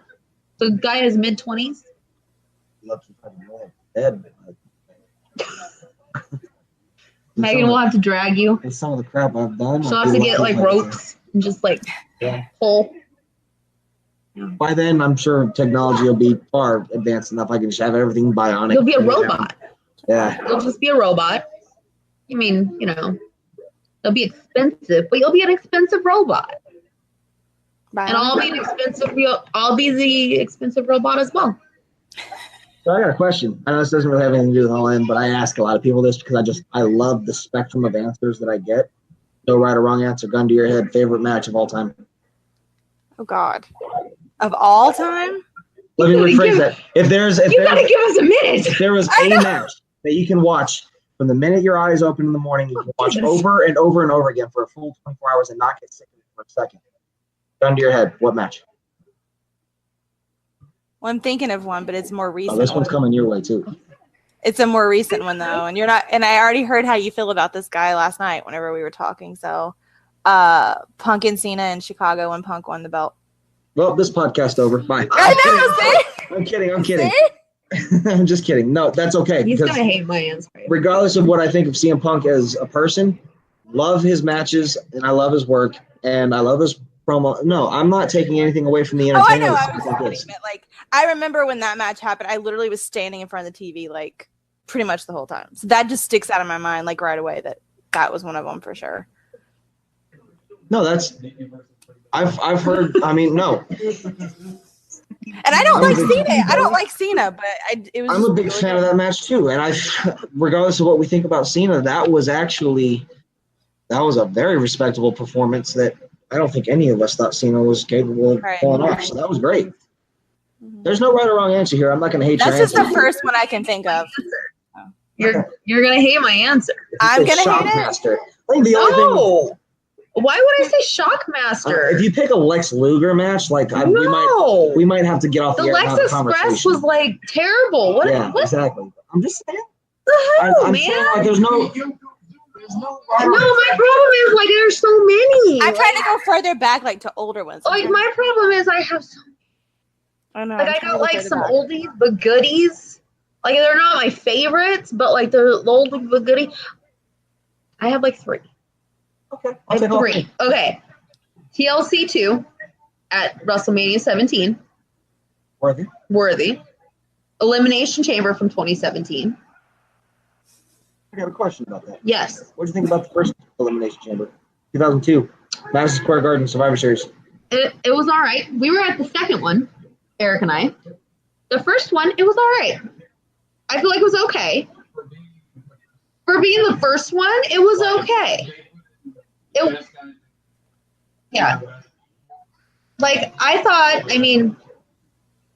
So the guy in his mid-20s. Dead. Megan will have to drag you. With some of the crap I've done. She'll have to get ropes and just pull. By then, I'm sure technology will be far advanced enough. I can just have everything bionic. You'll be a robot. Yeah. You'll just be a robot. I mean, it'll be expensive, but you'll be an expensive robot. And I'll be the expensive robot as well. So I got a question. I know this doesn't really have anything to do with All-In, but I ask a lot of people this because I love the spectrum of answers that I get. No right or wrong answer. Gun to your head. Favorite match of all time. Oh God. Of all time? Let me rephrase that. You gotta give us a minute. If there was a match that you can watch from the minute your eyes open in the morning, you can watch over and over and over again for a full 24 hours and not get sick of it for a second. Gun to your head. What match? Well, I'm thinking of one, but it's more recent. This one's coming your way too. It's a more recent one though, and you're not. And I already heard how you feel about this guy last night whenever we were talking. So, Punk and Cena in Chicago when Punk won the belt. Well, this podcast over. Bye. I'm kidding. I'm just kidding. No, that's okay. He's gonna hate my answer. Regardless of what I think of CM Punk as a person, love his matches and I love his work and I love his promo. No, I'm not taking anything away from the entertainment. Oh, I know. I was kidding, but I remember when that match happened, I literally was standing in front of the TV pretty much the whole time. So that just sticks out of my mind right away that was one of them for sure. No, I've heard. I mean, no. And I don't like Cena. I don't like Cena, but I'm a big fan of that match too. And regardless of what we think about Cena, that was a very respectable performance that I don't think any of us thought Cena was capable of pulling off. So that was great. Mm-hmm. There's no right or wrong answer here. I'm not going to hate your answer. That's just the first one I can think of. You're going to hate my answer. I'm going to hate it. Master. I think the only thing. Why would I say Shockmaster? If you pick a Lex Luger match, we might have to get off the air and have a conversation. Lex Express was terrible. What? Exactly. I'm just saying. The hell, I'm man? saying, there's no. No, my problem is there's so many. I'm trying to go further back, to older ones. My problem is I have so. I know. I got some oldies but goodies. They're not my favorites, but they're the oldies but goodies. I have like 3. Okay. I have 3. Okay. TLC 2 at WrestleMania 17. Worthy. Elimination Chamber from 2017. I got a question about that. Yes. What do you think about the first Elimination Chamber? 2002. Madison Square Garden Survivor Series. It was all right. We were at the second one, Eric and I. The first one, it was all right. I feel like it was okay. For being the first one, it was okay. Yeah. Like, I thought, I mean,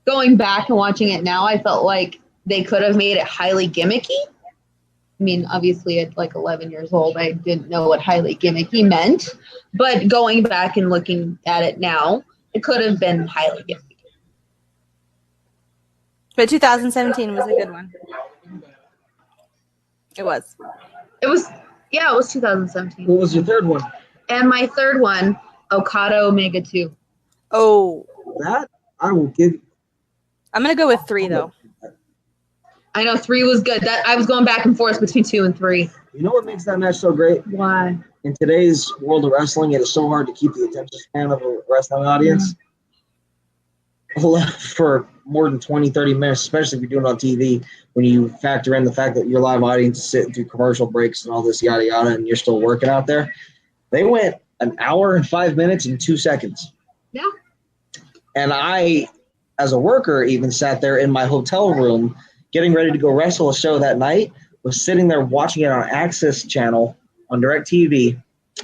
going back and watching it now, I felt like they could have made it highly gimmicky. I mean, obviously at like 11 years old, I didn't know what highly gimmicky meant. But going back and looking at it now, it could have been highly gimmicky. But 2017 was a good one. It was. It was 2017. What was your third one? And my third one, Okada Omega 2. Oh. That I will give. I'm going to go with 3, though. I know 3 was good. That I was going back and forth between 2 and 3. You know what makes that match so great? Why? In today's world of wrestling, it is so hard to keep the attention span of a wrestling audience for more than 20, 30 minutes, especially if you're doing it on TV, when you factor in the fact that your live audience is sitting through commercial breaks and all this yada yada, and you're still working out there. They went an hour and 5 minutes and 2 seconds. Yeah. And I, as a worker, even sat there in my hotel room getting ready to go wrestle a show that night, was sitting there watching it on Access Channel on DirecTV,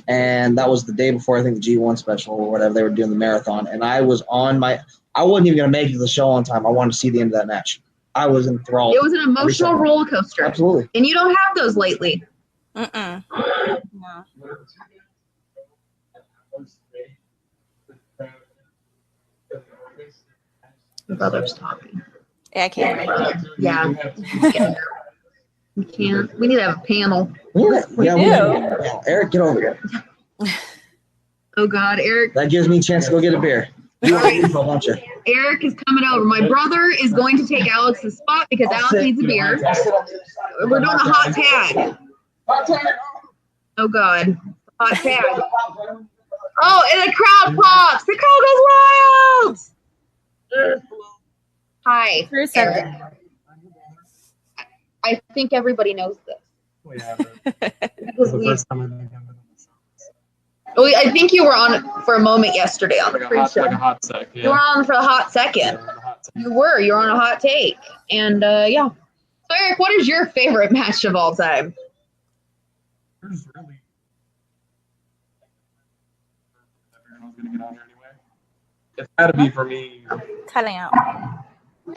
and that was the day before, I think, the G1 special or whatever, they were doing the marathon, and I was on I wasn't even going to make it to the show on time. I wanted to see the end of that match. I was enthralled. It was an emotional roller coaster. Absolutely. And you don't have those lately. No. Your brother's talking. Yeah, I can't. Yeah. We can't. We need to have a panel. We do. Eric, get over here. Oh, God, Eric. That gives me a chance to go get a beer. You want a refill, don't you? Eric is coming over. My brother is going to take Alex's spot because Alex needs a beer. We're doing a hot tag. Oh, God. Hot tag. Oh, and the crowd pops. The crowd goes wild. Hi, Eric. I think everybody knows this. Well, yeah, but the first time I've been on this. I think you were on for a moment yesterday on the pre-show. Like a hot sec, yeah. You were on for a hot second. Yeah, the hot sec. You were on a hot take. And, yeah. So, Eric, what is your favorite match of all time? There's really... Everyone's going to get on here anyway. It's got to be for me... Cutting out.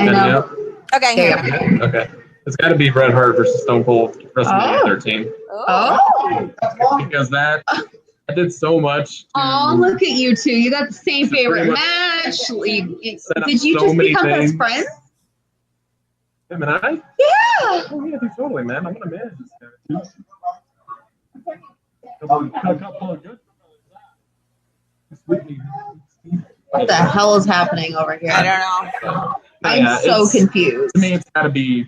I know. Okay, here. Okay. It's got to be Bret Hart versus Stone Cold WrestleMania 13. Oh. Because that did so much. Oh, look at you two. You got the same favorite match. Did you just become best friends? Him and I? Yeah. Oh, yeah, totally, man. I'm going to manage this guy. What the hell is happening over here? I don't know. I'm so confused. To me, it's gotta be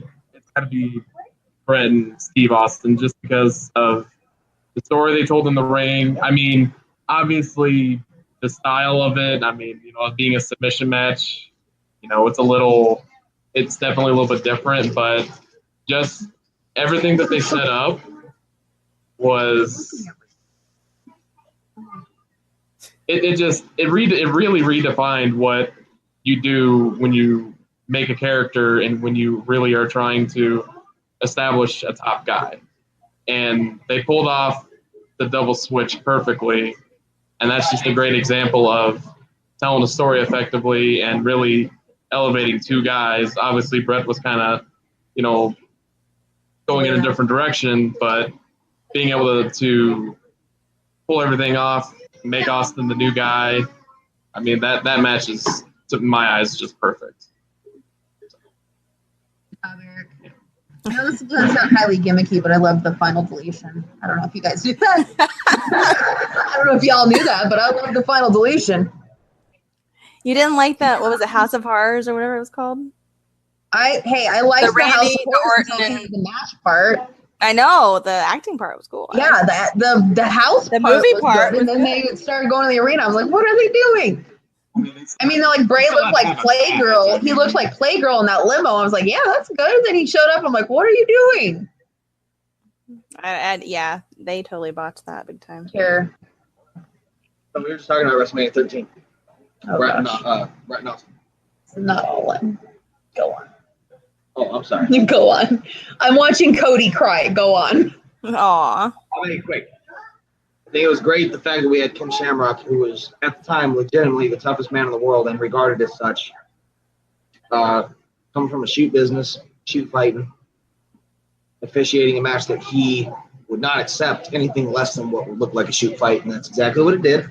Bret and Steve Austin, just because of the story they told in the ring. I mean, obviously the style of it. I mean, being a submission match, it's definitely a little bit different, but just everything that they set up was. It really redefined what you do when you make a character and when you really are trying to establish a top guy. And they pulled off the double switch perfectly. And that's just a great example of telling a story effectively and really elevating two guys. Obviously, Bret was kind of, going in a different direction, but being able to pull everything off, make Austin the new guy. I mean, that match is, to my eyes, just perfect. I know this doesn't sound highly gimmicky, but I love the final deletion. I don't know if you guys knew that. I don't know if y'all knew that, but I love the final deletion. You didn't like that? What was it, House of Horrors or whatever it was called? I like the House Randy, of Horrors the Orton, the match part. I know the acting part was cool. Yeah, the house The part movie was part good, and was then they started going to the arena. I was like, what are they doing? I mean, they're like Bray looked like Playgirl. He looked like Playgirl in that limo. I was like, yeah, that's good. Then he showed up. I'm like, what are you doing? Yeah, they totally botched that big time. Here. So we were just talking about WrestleMania 13. Oh, Right gosh. now. It's not all in. Go on. Oh, I'm sorry. Go on. I'm watching Cody cry. Go on. Aw. I'll make it quick. I think it was great the fact that we had Ken Shamrock, who was at the time legitimately the toughest man in the world and regarded as such. Coming from a shoot business, shoot fighting, officiating a match that he would not accept anything less than what would look like a shoot fight, and that's exactly what it did.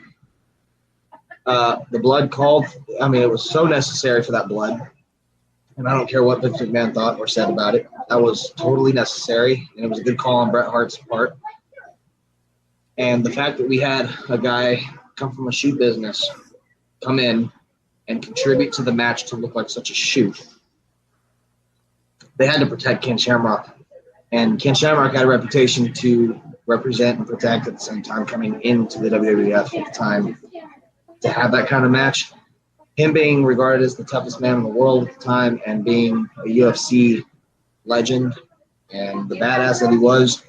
The blood called. I mean, it was so necessary for that blood. And I don't care what Vince McMahon thought or said about it. That was totally necessary, and it was a good call on Bret Hart's part. And the fact that we had a guy come from a shoot business come in and contribute to the match to look like such a shoot, they had to protect Ken Shamrock. And Ken Shamrock had a reputation to represent and protect at the same time coming into the WWF at the time to have that kind of match. Him being regarded as the toughest man in the world at the time and being a UFC legend and the badass that he was,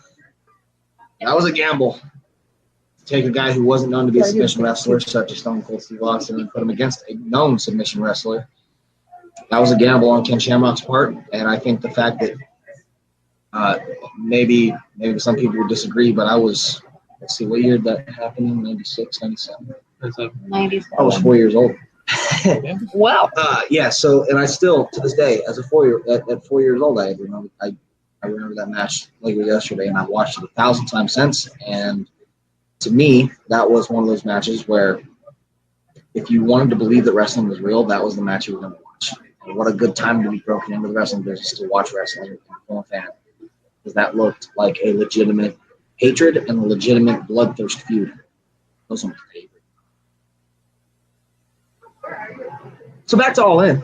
that was a gamble. To take a guy who wasn't known to be a submission wrestler, such as Stone Cold Steve Austin, and put him against a known submission wrestler, that was a gamble on Ken Shamrock's part. And I think the fact that maybe some people would disagree, but I was, let's see, what year did that happen? 96, 97? 97. I was 4 years old. Wow. Yeah. So, and I still, to this day, as a 4 year at 4 years old, I remember that match like it was yesterday, and I've watched it 1,000 times since. And to me, that was one of those matches where, if you wanted to believe that wrestling was real, that was the match you were going to watch. And what a good time to be broken into the wrestling business to watch wrestling and become a fan, because that looked like a legitimate hatred and a legitimate bloodthirst feud. Those are my favorite. So back to All In.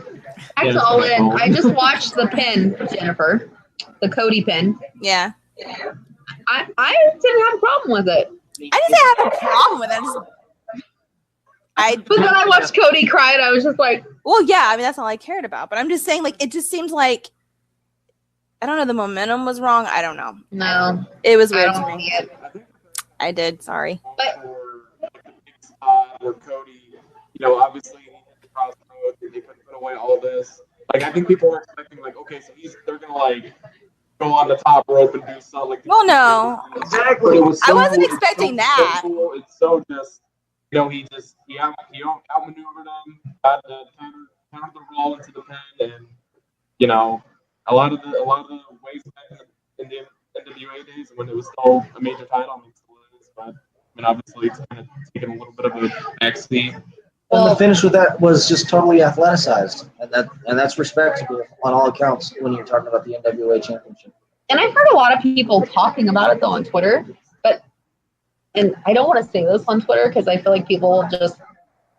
Back to All In. I just watched the pin, Jennifer. The Cody pin. Yeah. I didn't have a problem with it. I didn't have a problem with it. But then I watched Cody cry, and I was just like, well, yeah, I mean, that's all I cared about. But I'm just saying, like, it just seems like, I don't know, the momentum was wrong. I don't know. no. It was I weird to don't me. see it. I did, sorry. Where Cody, obviously he hit the crossroads and they couldn't put away all this. Like, I think people were expecting, like, okay, so they're gonna like go on the top rope and do something. Like, Well, no. Exactly. I wasn't expecting that. So cool. It's so just, he outmaneuvered him, got the counter the roll into the pin, and a lot of the ways back in the NWA days when it was still a major title, I mean, it still is, but I mean, obviously it's kind of taken a little bit of a backseat. And the finish with that was just totally athleticized, and that's respectable on all accounts when you're talking about the NWA Championship. And I've heard a lot of people talking about it, though, on Twitter. And I don't want to say this on Twitter because I feel like people will just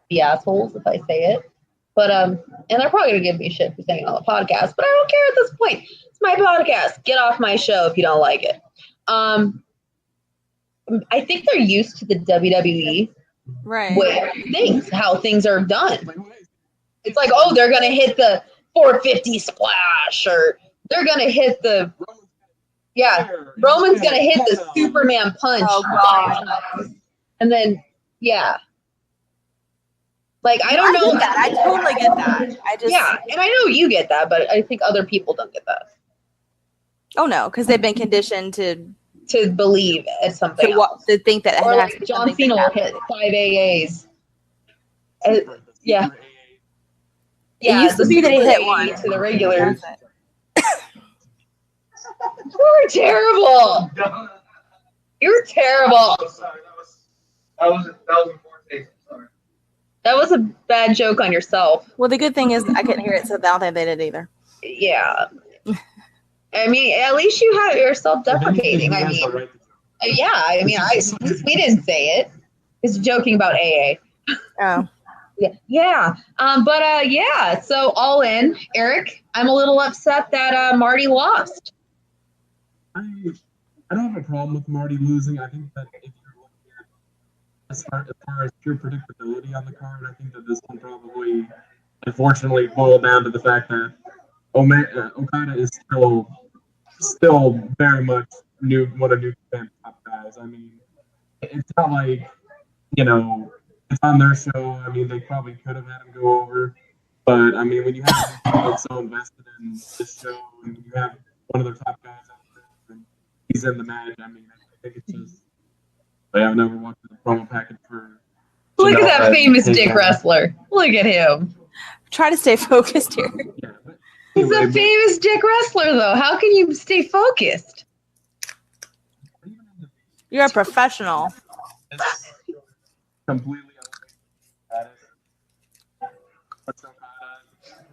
be assholes if I say it. But, and they're probably going to give me shit for saying it on the podcast, but I don't care at this point. It's my podcast. Get off my show if you don't like it. I think they're used to the WWE Right. with how things are done. It's like, oh, they're going to hit the 450 splash, or they're going to hit the, Roman's going to hit the Superman punch. Oh, God. And then, like, I don't know. Get that. I totally get that. And I know you get that, but I think other people don't get that. Oh, no, because they've been conditioned to believe it's something else. to think that it Or has like to be John something Cena will that hit 5 AAs. Yeah. It used to be that he hit one. To the regulars. You're terrible. You're terrible. Sorry, that was in poor taste. Sorry. That was a bad joke on yourself. Well, the good thing is I couldn't hear it, so I don't think they did either. Yeah. I mean, at least you're self-deprecating. I mean, we didn't say it. He's joking about AA. Oh. Yeah. So All In, Eric, I'm a little upset that Marty lost. I don't have a problem with Marty losing. I think that if you're looking at as far as pure predictability on the card, I think that this one probably, unfortunately, boiled down to the fact that Okada is still very much one of New Japan's top guys. I mean, it's not like, it's on their show. I mean, they probably could have had him go over. But, I mean, when you have people that's so invested in this show and you have one of their top guys out there and he's in the match, I mean, I think it's just, I've never watched the promo package for. Look at that famous dick wrestler. Look at him. Try to stay focused here. Yeah, but He's a famous dick wrestler, though. How can you stay focused? You're a professional. it's completely unrelated status. But Okada,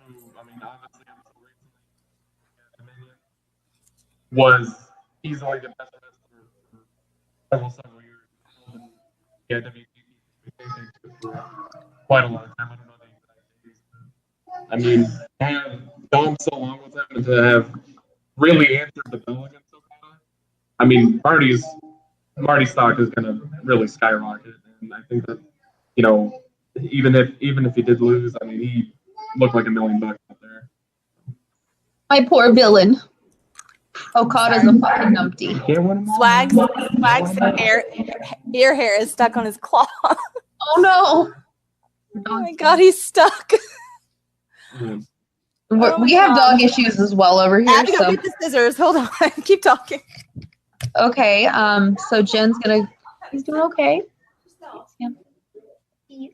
who, I mean, obviously, until recently, Dominion, was easily the best wrestler for several years. And yeah, WPP for quite a long time. I don't know the exact days. I mean, to have gone so long with him and to have really answered the bell against Okada, I mean, Marty's stock is going to really skyrocket, and I think that even if he did lose, I mean, he looked like $1 million out there. My poor villain. Okada's a fucking numpty. Swag's ear hair is stuck on his claw. Oh no! Oh my god, he's stuck. We have dog issues as well over here. I have to go get the scissors. Hold on. Keep talking. Okay, so Jen's he's doing okay.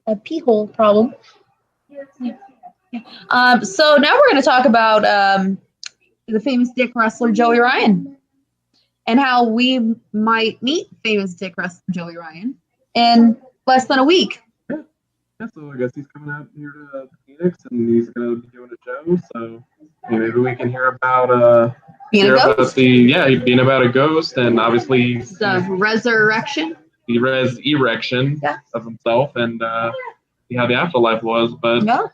A pee hole problem. So now we're going to talk about the famous dick wrestler Joey Ryan and how we might meet famous dick wrestler Joey Ryan in less than a week. Yeah, so I guess he's coming out here to Phoenix and he's going to be doing a show. So maybe we can hear about Being a ghost? Being about a ghost, and obviously The resurrection. the erection of himself, and see how the afterlife was. But Yeah.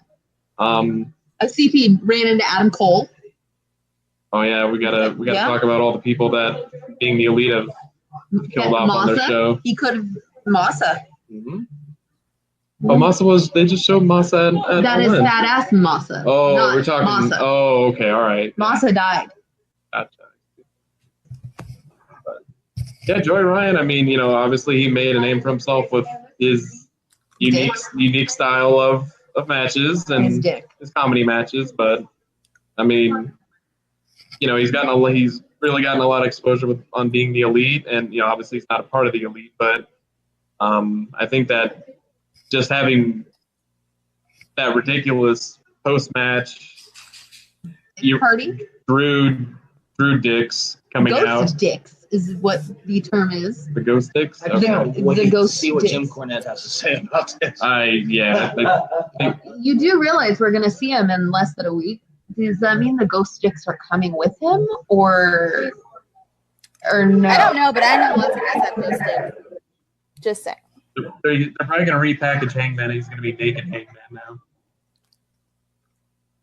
I see if he ran into Adam Cole. oh yeah, we gotta talk about all the people that being the elite have killed off on their show. He could have Masa. Mm-hmm. Oh, Masa they just showed Masa at That is Berlin. badass Masa. Oh, not we're talking. Masa. Oh, okay, all right. Masa died. Gotcha. But, yeah, Joey Ryan. I mean, obviously he made a name for himself with his unique style of matches and His dick. his comedy matches. But I mean, he's really gotten a lot of exposure on being the elite, and obviously he's not a part of the elite, but I think that just having that ridiculous post-match Party? Drew Dicks coming Ghost out. dicks is what the term is. The Ghost Dicks? I just Okay. want to wait The to ghost see what Jim dicks. Cornette has to say about this. You do realize we're going to see him in less than a week. Does that mean the ghost dicks are coming with him, or no? I don't know, but I know lots of guys have ghost dick. Just saying. They're probably going to repackage Hangman. He's going to be naked Hangman now.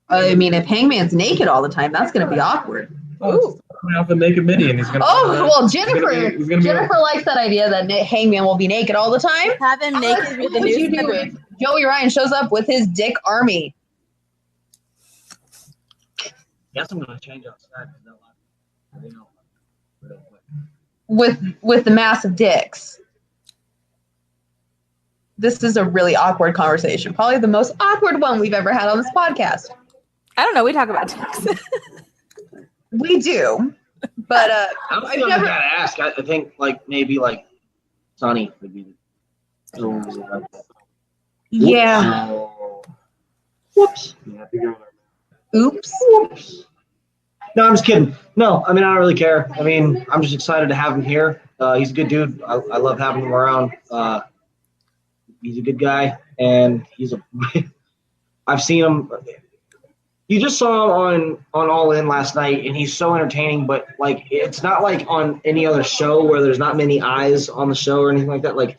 I mean, if Hangman's naked all the time, that's going to be awkward. Ooh. Coming off a naked mini, and he's going to. Oh, well, Jennifer Jennifer likes that idea that Hangman will be naked all the time. Have him naked with the What would you do news. if Joey Ryan shows up with his dick army? Guess I'm going to change outside. With the massive dicks. This is a really awkward conversation. Probably the most awkward one we've ever had on this podcast. I don't know. We talk about dicks. We do, but I'm I've still never. gotta ask. I think maybe Sonny would be the. Yeah. Oh. Whoops. You have to go there. Oops. No, I'm just kidding. No, I mean, I don't really care. I mean, I'm just excited to have him here. He's a good dude. I love having him around. He's a good guy, and I've seen him. You just saw him on All In last night, and he's so entertaining. But it's not like on any other show where there's not many eyes on the show or anything like that. Like,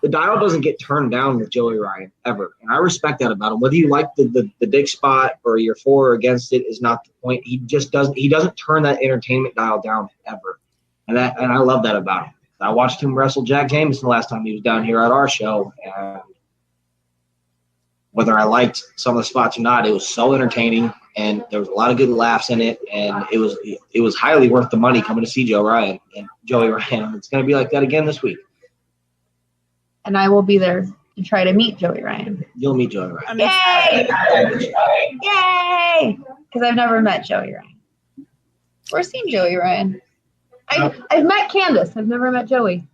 the dial doesn't get turned down with Joey Ryan ever, and I respect that about him. Whether you like the dick spot or you're for or against it is not the point. He just doesn't. He doesn't turn that entertainment dial down ever. and I love that about him. I watched him wrestle Jack Jameson the last time he was down here at our show, and whether I liked some of the spots or not, it was so entertaining, and there was a lot of good laughs in it, and it was highly worth the money coming to see Joey Ryan. It's going to be like that again this week. And I will be there to try to meet Joey Ryan. You'll meet Joey Ryan. Yay! Yay! Because I've never met Joey Ryan. Or seen Joey Ryan. I've met Candace. I've never met Joey.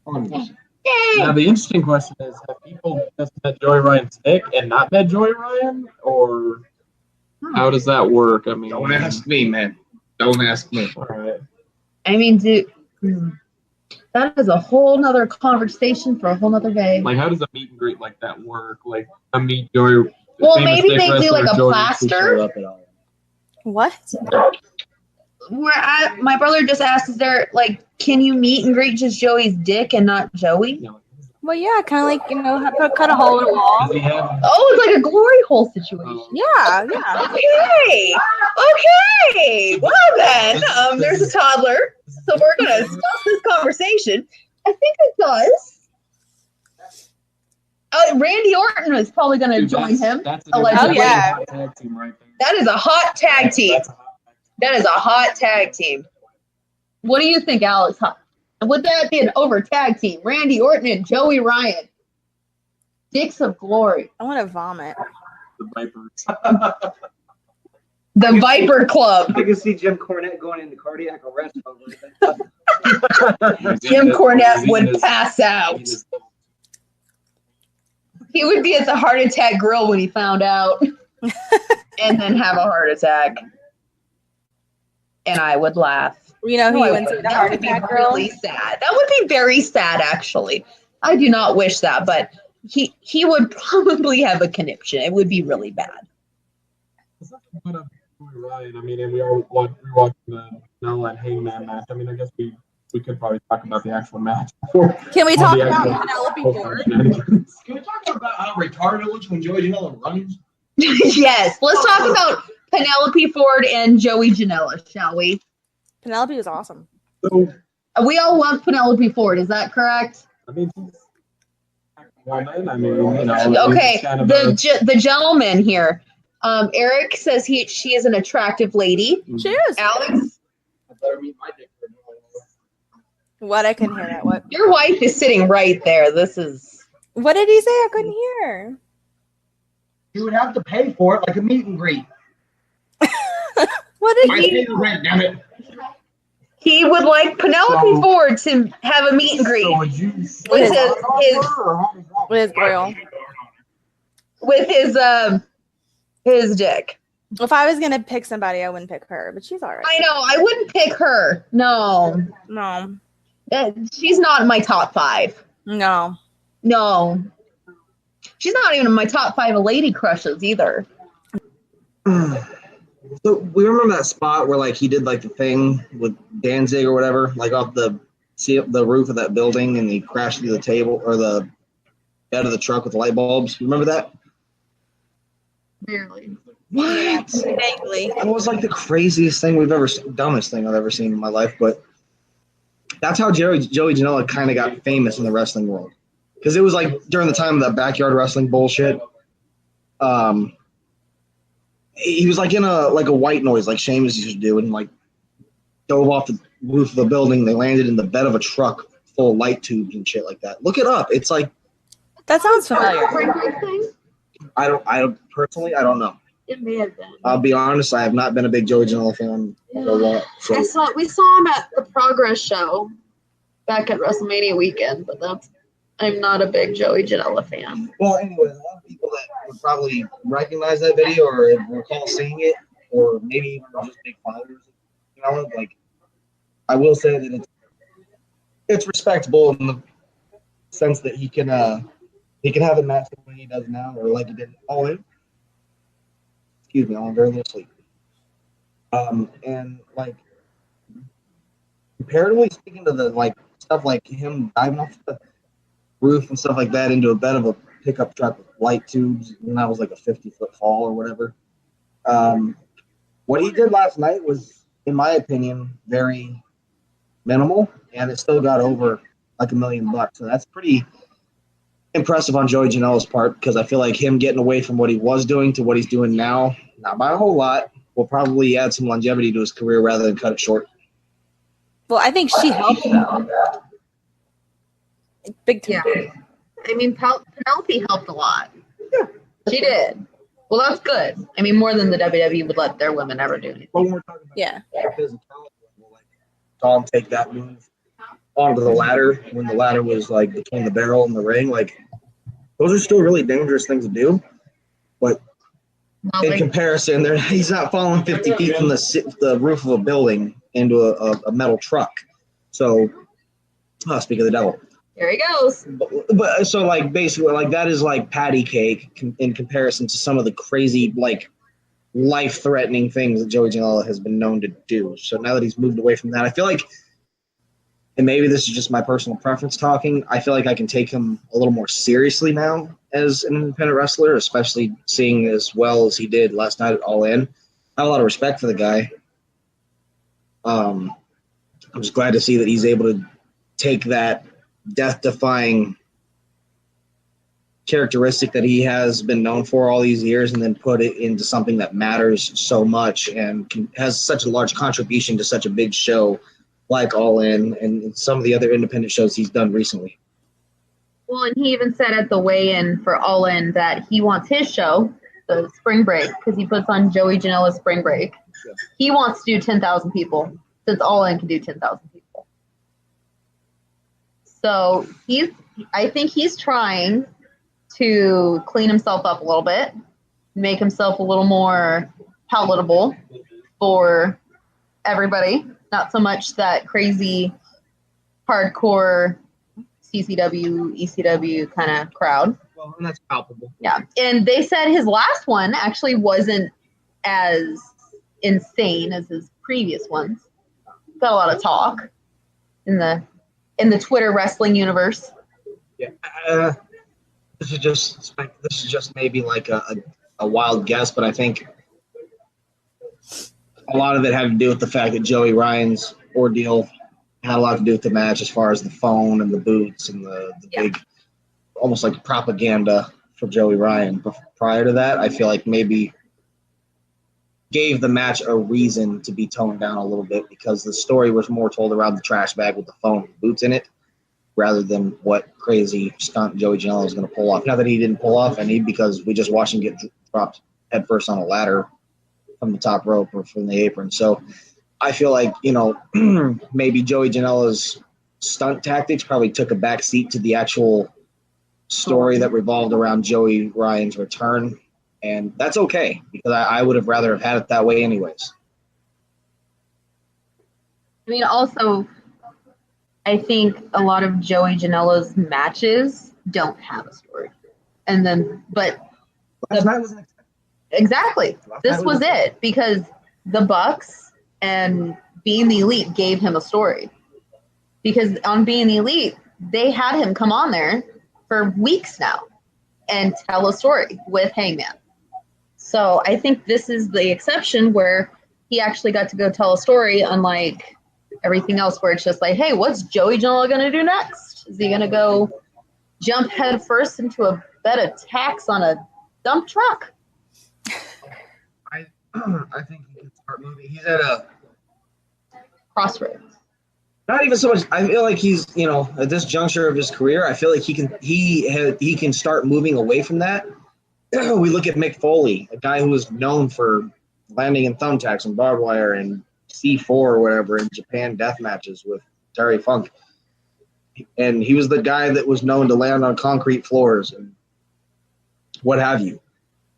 Yay! Now the interesting question is: have people just met Joey Ryan's dick and not met Joey Ryan, or how does that work? I mean, Don't ask me, man. Don't ask me. All right. I mean, that is a whole nother conversation for a whole nother day. Like, how does a meet and greet like that work? Like, I meet Joey. Well, famous maybe dick they do wrestler like a Joey- plaster. What? My brother just asked, is there like, can you meet and greet just Joey's dick and not Joey? No. Well, yeah, kind of like, cut a hole in a wall. Does he have? Oh, it's like a glory hole situation. Yeah. Okay. Okay. Well then, there's a toddler, so we're gonna stop this conversation. I think it does. Randy Orton is probably gonna Dude, join him. That's allegedly. Oh, yeah. Tag team right there. That is a hot tag team. That's a hot tag team. That is a hot tag team. What do you think, Alex? Would that be an over tag team? Randy Orton and Joey Ryan. Dicks of Glory. I want to vomit. The Vipers. The Viper Club. I can see Jim Cornette going into cardiac arrest. Jim Cornette would pass out. He would be at the heart attack grill when he found out. And then have a heart attack. And I would laugh. You know who you went to the That heart would be attack girl? really sad. That would be very sad, actually. I do not wish that, but he would probably have a conniption. It would be really bad. Ryan, I mean, and we watched the Nwa and Hangman match. I mean, I guess we could probably talk about the actual match. Can we talk The about actual- Penelope Ford? Can we talk about how retarded it looks when Joey Janela runs? Yes, let's talk about Penelope Ford and Joey Janela, shall we? Penelope was awesome. So, We all love Penelope Ford, is that correct? I mean, she's a woman. I mean, you know. Okay, it's kind of the gentleman here. Eric says she is an attractive lady. She is. Alex, I better meet my dick. What? I couldn't hear that. What? your wife is sitting right there. This is. What did he say? I couldn't hear. You would have to pay for it like a meet and greet. What did I he? pay the rent, damn it. He would like Penelope Ford to have a meet and greet So would you with With his girl. his dick. If I was gonna pick somebody, I wouldn't pick her, but she's alright. I know. I wouldn't pick her. No, No, she's not in my top 5. no. No, she's not even in my top 5 of lady crushes either. So we remember that spot where like he did like the thing with Danzig or whatever, like off the roof of that building, and he crashed through the table or the bed of the truck with the light bulbs. Remember that? Barely. What? Vaguely. It was like the craziest thing dumbest thing I've ever seen in my life. But that's how Joey Janela kind of got famous in the wrestling world, because it was like during the time of that backyard wrestling bullshit. He was like in a white noise like Sheamus used to do, and like dove off the roof of the building. They landed in the bed of a truck full of light tubes and shit like that. Look it up. It's like, That sounds familiar. I don't personally, I don't know. It may have been. I'll be honest, I have not been a big Joey Janela fan a lot. So We saw him at the Progress show back at WrestleMania weekend, but I'm not a big Joey Janela fan. well, anyways, a lot of people that would probably recognize that video or recall seeing it, or maybe even just big followers, you know, like I will say that it's respectable in the sense that he can have a match the way he does now, or like he did All In. Excuse me, I'm very little sleep. And like comparatively speaking to the like stuff like him diving off the roof and stuff like that into a bed of a pickup truck with light tubes, and that was like a 50-foot fall or whatever. What he did last night was, in my opinion, very minimal, and it still got over like $1 million. So that's pretty impressive on Joey Janela's part, because I feel like him getting away from what he was doing to what he's doing now, not by a whole lot, will probably add some longevity to his career rather than cut it short. Well, I think she helped though. Big time. Yeah. I mean, Penelope helped a lot. Yeah. She did. Well, that's good. I mean, more than the WWE would let their women ever do anything. But when we're talking about Yeah. physicality, like Tom take that move onto the ladder when the ladder was like between the barrel and the ring, like those are still really dangerous things to do. But in comparison, he's not falling 50 feet from the roof of a building into a metal truck. So, speak of the devil. Here he goes. But so like basically like that is like patty cake in comparison to some of the crazy like life-threatening things that Joey Janela has been known to do. So now that he's moved away from that, I feel like, and maybe this is just my personal preference talking, I feel like I can take him a little more seriously now as an independent wrestler, especially seeing as well as he did last night at All In. I have a lot of respect for the guy. I'm just glad to see that he's able to take that death-defying characteristic that he has been known for all these years and then put it into something that matters so much and has such a large contribution to such a big show like All In and some of the other independent shows he's done recently. Well, and he even said at the weigh-in for All In that he wants his show, the Spring Break, because he puts on Joey Janela's Spring Break. Yeah. He wants to do 10,000 people, since All In can do 10,000 people. So I think he's trying to clean himself up a little bit, make himself a little more palatable for everybody. Not so much that crazy hardcore CCW, ECW kind of crowd. Well, and that's palpable. Yeah. And they said his last one actually wasn't as insane as his previous ones. Got a lot of talk in the Twitter wrestling universe. Yeah. This is just maybe like a wild guess, but I think a lot of it had to do with the fact that Joey Ryan's ordeal had a lot to do with the match as far as the phone and the boots and the big, almost like propaganda for Joey Ryan. But prior to that, I feel like maybe gave the match a reason to be toned down a little bit because the story was more told around the trash bag with the phone and boots in it rather than what crazy stunt Joey Janela was going to pull off. Not that he didn't pull off any, because we just watched him get dropped headfirst on a ladder from the top rope or from the apron. So I feel like, maybe Joey Janela's stunt tactics probably took a back seat to the actual story that revolved around Joey Ryan's return. And that's okay, because I would have rather have had it that way anyways. I mean, also, I think a lot of Joey Janela's matches don't have a story. And then, exactly. This was it, because the Bucks and Being the Elite gave him a story. Because on Being the Elite, they had him come on there for weeks now and tell a story with Hangman. So I think this is the exception where he actually got to go tell a story, unlike everything else where it's just like, hey, what's Joey Janela going to do next? Is he going to go jump head first into a bed of tacks on a dump truck? I think he can start moving. He's at a crossroads. Not even so much. I feel like he's, at this juncture of his career, I feel like he can start moving away from that. We look at Mick Foley, a guy who was known for landing in thumbtacks and barbed wire and C4 or whatever in Japan death matches with Terry Funk. And he was the guy that was known to land on concrete floors and what have you.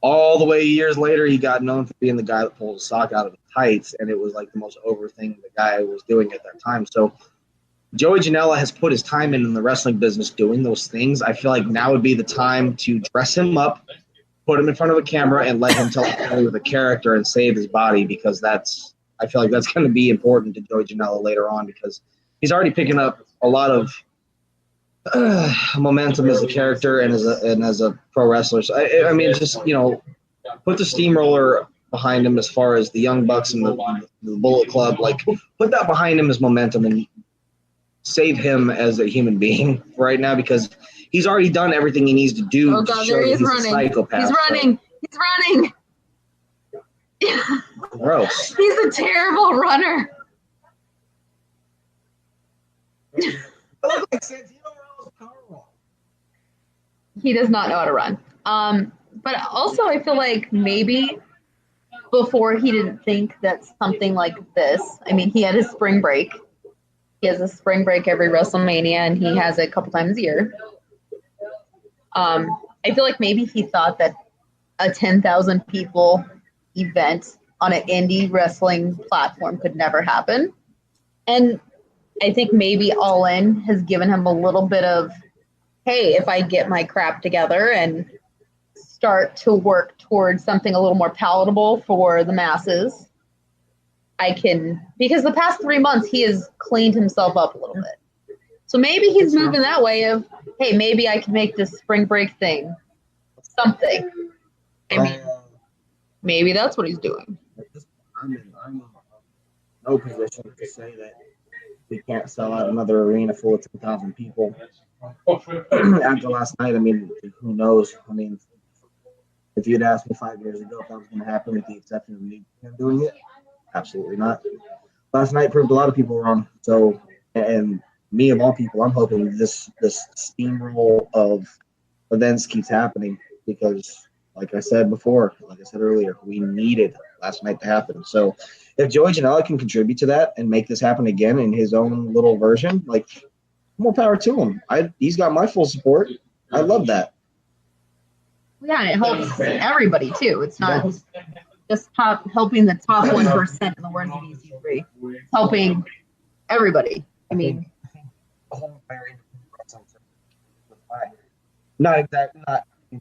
All the way years later, he got known for being the guy that pulled a sock out of the tights, and it was like the most over thing the guy was doing at that time. So Joey Janela has put his time in the wrestling business doing those things. I feel like now would be the time to dress him up, put him in front of a camera, and let him tell a story with a character and save his body, because I feel like that's going to be important to Joey Janela later on, because he's already picking up a lot of momentum as a character and as a pro wrestler. So I mean, just put the steamroller behind him as far as the Young Bucks and the Bullet Club. Like, put that behind him as momentum, and save him as a human being right now because he's already done everything he needs to do. Oh to God, show there he that is he's running. A psychopath. He's running. He's running. So, gross. He's a terrible runner. He does not know how to run. But also I feel like maybe before he didn't think that something like this, I mean, he had his spring break. He has a spring break every WrestleMania, and he has it a couple times a year. I feel like maybe he thought that a 10,000 people event on an indie wrestling platform could never happen. And I think maybe All In has given him a little bit of, hey, if I get my crap together and start to work towards something a little more palatable for the masses, I can, because the past 3 months he has cleaned himself up a little bit. So maybe he's moving that way of, hey, maybe I can make this spring break thing something. I mean, maybe that's what he's doing. I'm in no position to say that we can't sell out another arena full of 10,000 people. After last night, I mean, who knows? I mean, if you'd asked me 5 years ago if that was going to happen, with the exception of me doing it, absolutely not. Last night proved a lot of people wrong. So, and me of all people, I'm hoping this steamroll of events keeps happening because, like I said before, like I said earlier, we needed last night to happen. So, if Joey Janela can contribute to that and make this happen again in his own little version, like, more power to him. He's got my full support. I love that. Yeah, and it helps everybody too. It's not just helping the top 1% in the world of EC3. It's helping everybody. I mean, not in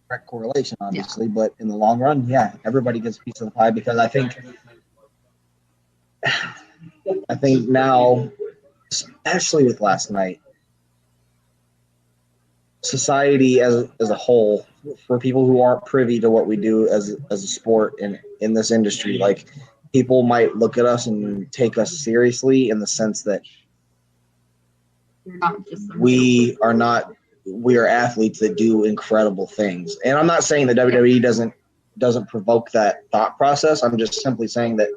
direct correlation, obviously, but in the long run, yeah, everybody gets a piece of the pie because I think now, especially with last night, society as a whole, for people who aren't privy to what we do as a sport in this industry, like, people might look at us and take us seriously in the sense that we are athletes that do incredible things. And I'm not saying that WWE doesn't provoke that thought process. I'm just simply saying that,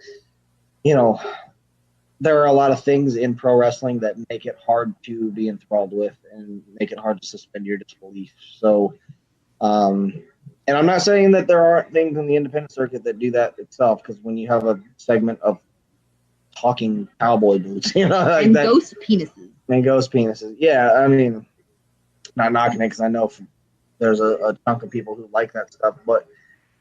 there are a lot of things in pro wrestling that make it hard to be enthralled with and make it hard to suspend your disbelief. So, and I'm not saying that there aren't things in the independent circuit that do that itself, because when you have a segment of talking cowboy boots, like and that, ghost penises. And ghost penises. Yeah, I mean, not knocking it because I know there's a chunk of people who like that stuff, but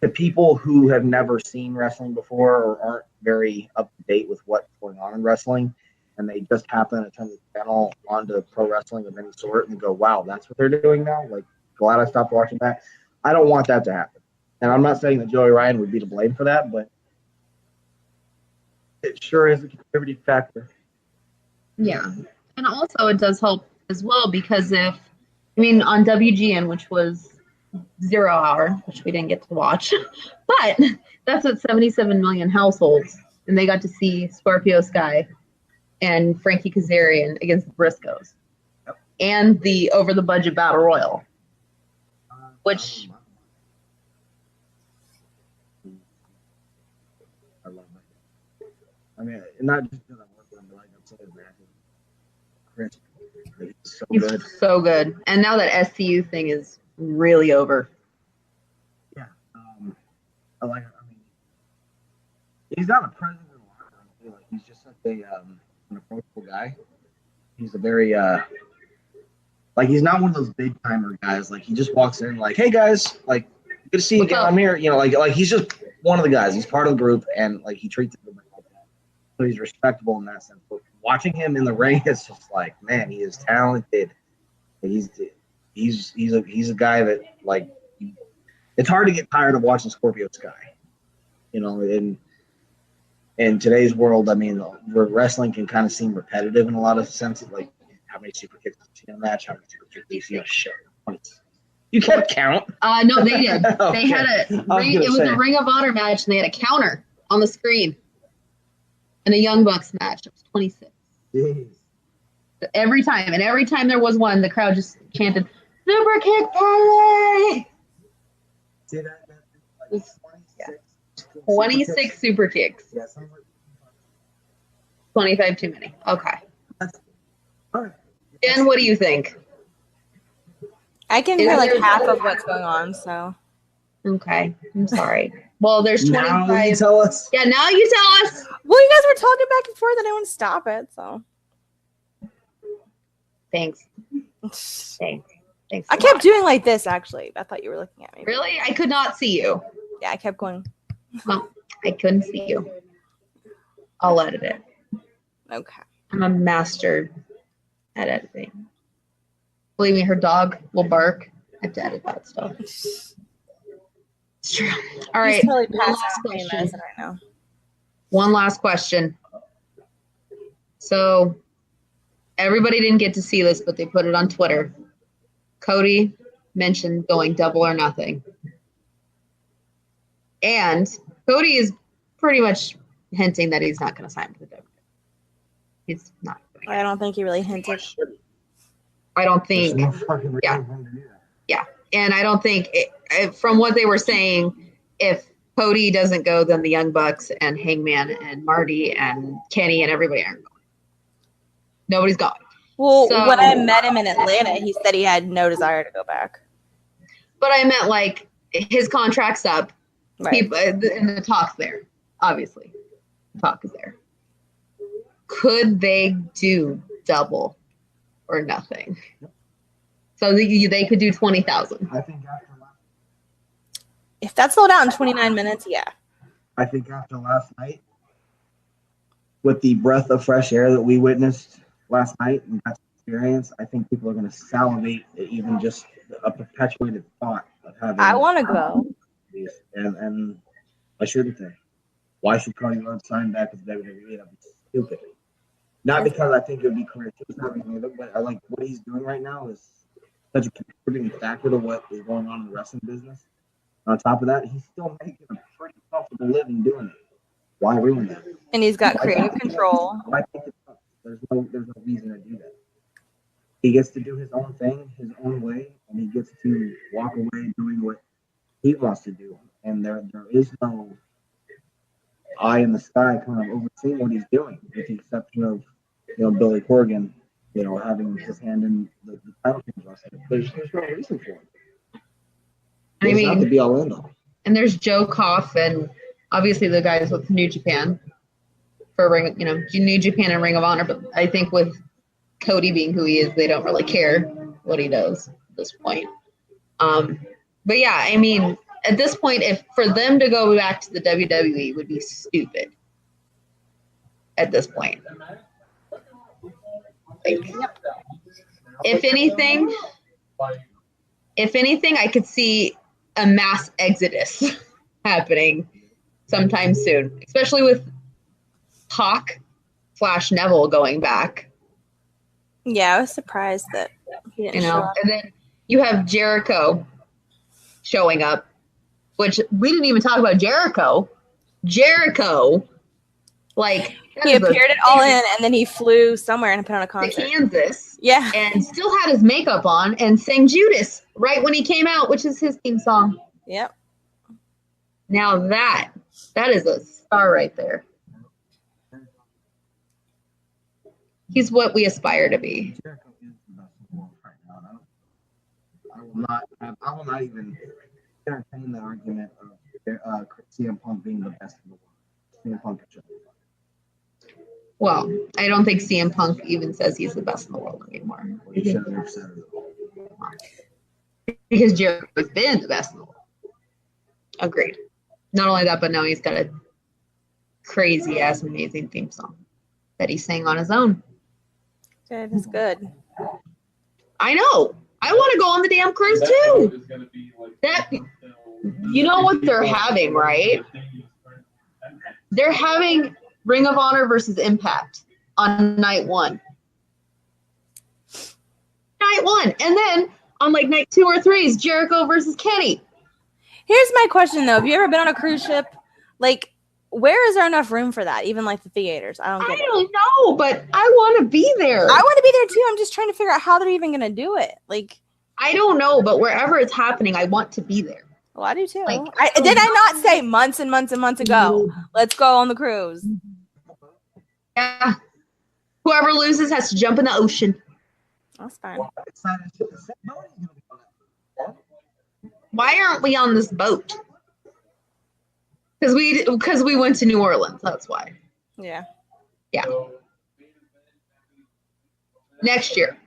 the people who have never seen wrestling before or aren't very up to date with what's going on in wrestling, and they just happen to turn the channel onto pro wrestling of any sort and go, wow, that's what they're doing now? Like, glad I stopped watching that. I don't want that to happen. And I'm not saying that Joey Ryan would be to blame for that, but it sure is a contributing factor. Yeah. And also it does help as well because on WGN, which was 0 hour, which we didn't get to watch, but that's at 77 million households, and they got to see Scorpio Sky and Frankie Kazarian against the Briscoes, and the over the budget battle royal, which I love that. I mean, not just because I work with him, but like I'm saying, man, Chris, he's so good. So good. And now that SCU thing is really over. Yeah, I like it. I mean, he's not a president in the locker room. Like, he's just such an approachable guy. He's a very like, he's not one of those big timer guys. Like, he just walks in like, hey guys, like, good to see you again. I'm here. Like he's just one of the guys. He's part of the group, and like, he treats everybody like that. So he's respectable in that sense. But watching him in the ring, it's just like, man, he is talented. He's a guy that, like, it's hard to get tired of watching Scorpio Sky. In today's world, I mean, where wrestling can kind of seem repetitive in a lot of senses, like how many super kicks do you see in a match, how many super kicks do you see on a show? You kept count. No, they did. Okay. They had it was a Ring of Honor match, and they had a counter on the screen. And a Young Bucks match. It was 26. Jeez. Every time. And every time there was one, the crowd just chanted, Super Kick Party! See that? Like 26 super kicks. Yeah, sounds like 25 too many. Okay. all right. Jen, what do you think? I can hear like half of what's going on, so. Okay. I'm sorry. Well, there's 25. Now you tell us. Yeah, now you tell us. Well, you guys were talking back and forth. I didn't want to stop it, so. Thanks. Thanks. I kept doing like this, actually. I thought you were looking at me. Really? I could not see you. Yeah, I kept going. No, I couldn't see you. I'll edit it. Okay. I'm a master at editing. Believe me, her dog will bark. I have to edit that stuff. It's true. All right. He's totally One past last question. medicine right now. One last question. So everybody didn't get to see this, but they put it on Twitter. Cody mentioned going double or nothing. And Cody is pretty much hinting that he's not going to sign with the WWE. He's not. I don't think he really hinted. I don't think. There's no fucking reason Yeah. for him to do that. Yeah. And I don't think, from what they were saying, if Cody doesn't go, then the Young Bucks and Hangman and Marty and Kenny and everybody aren't going. Nobody's going. Well, So- when I met him in Atlanta, he said he had no desire to go back. But I meant like his contract's up. Right. People, and the talk's there. Obviously, the talk is there. Could they do double or nothing? So they could do 20,000. I think after last, If that's sold out in 29 minutes, yeah. I think after last night, with the breath of fresh air that we witnessed last night and got to experience, I think people are going to salivate at even just a perpetuated thought of having. I want to go. And I shouldn't they? Why should Cody Rhodes sign back with WWE? That'd be stupid. Not because I think it would be career choice, but I like what he's doing right now is such a contributing factor to what is going on in the wrestling business. On top of that, he's still making a pretty comfortable living doing it. Why ruin that? And he's got creative control. Why take it up? There's no reason to do that. He gets to do his own thing, his own way, and he gets to walk away doing what he wants to do. And there is no eye in the sky kind of overseeing what he's doing, with the exception of Billy Corgan, having his hand in the title change last night. There's no reason for it. I It's mean, not to be all in all. and there's Joe Koff and obviously the guys with New Japan for New Japan and Ring of Honor. But I think with Cody being who he is, they don't really care what he does at this point. But yeah, I mean, at this point, if for them to go back to the WWE would be stupid. At this point, like, if anything, I could see a mass exodus happening sometime soon, especially with Pac/Neville going back. Yeah, I was surprised that he didn't show up. And then you have Jericho showing up, which we didn't even talk about Jericho. Like, He appeared at All In, and then he flew somewhere and put on a to concert. Kansas Yeah. and still had his makeup on and sang Judas right when he came out, which is his theme song. Yep. Now that is a star right there. He's what we aspire to be. Jericho is the best in the world right now. I will not even entertain the argument of CM Punk being the best in the world. CM Punk should be. Well, I don't think CM Punk even says he's the best in the world anymore. He should have said it. Because Jericho has been the best in the world. Agreed. Not only that, but now he's got a crazy ass amazing theme song that he sang on his own. It is good. I know. I want to go on the damn cruise too. That, you know what they're having, right? They're having Ring of Honor versus Impact on night 1. Night 1. And then on like night 2 or 3 is Jericho versus Kenny. Here's my question, though. Have you ever been on a cruise ship? Like, where is there enough room for that? Even like the theaters, I don't get it. I don't know, but I want to be there. I want to be there too. I'm just trying to figure out how they're even going to do it. Like, I don't know, but wherever it's happening, I want to be there. well, I do too. Like, Did I not say months and months and months ago, let's go on the cruise? Yeah. Whoever loses has to jump in the ocean. That's fine. Why aren't we on this boat? Because we went to New Orleans. That's why. Yeah. Yeah. Next year.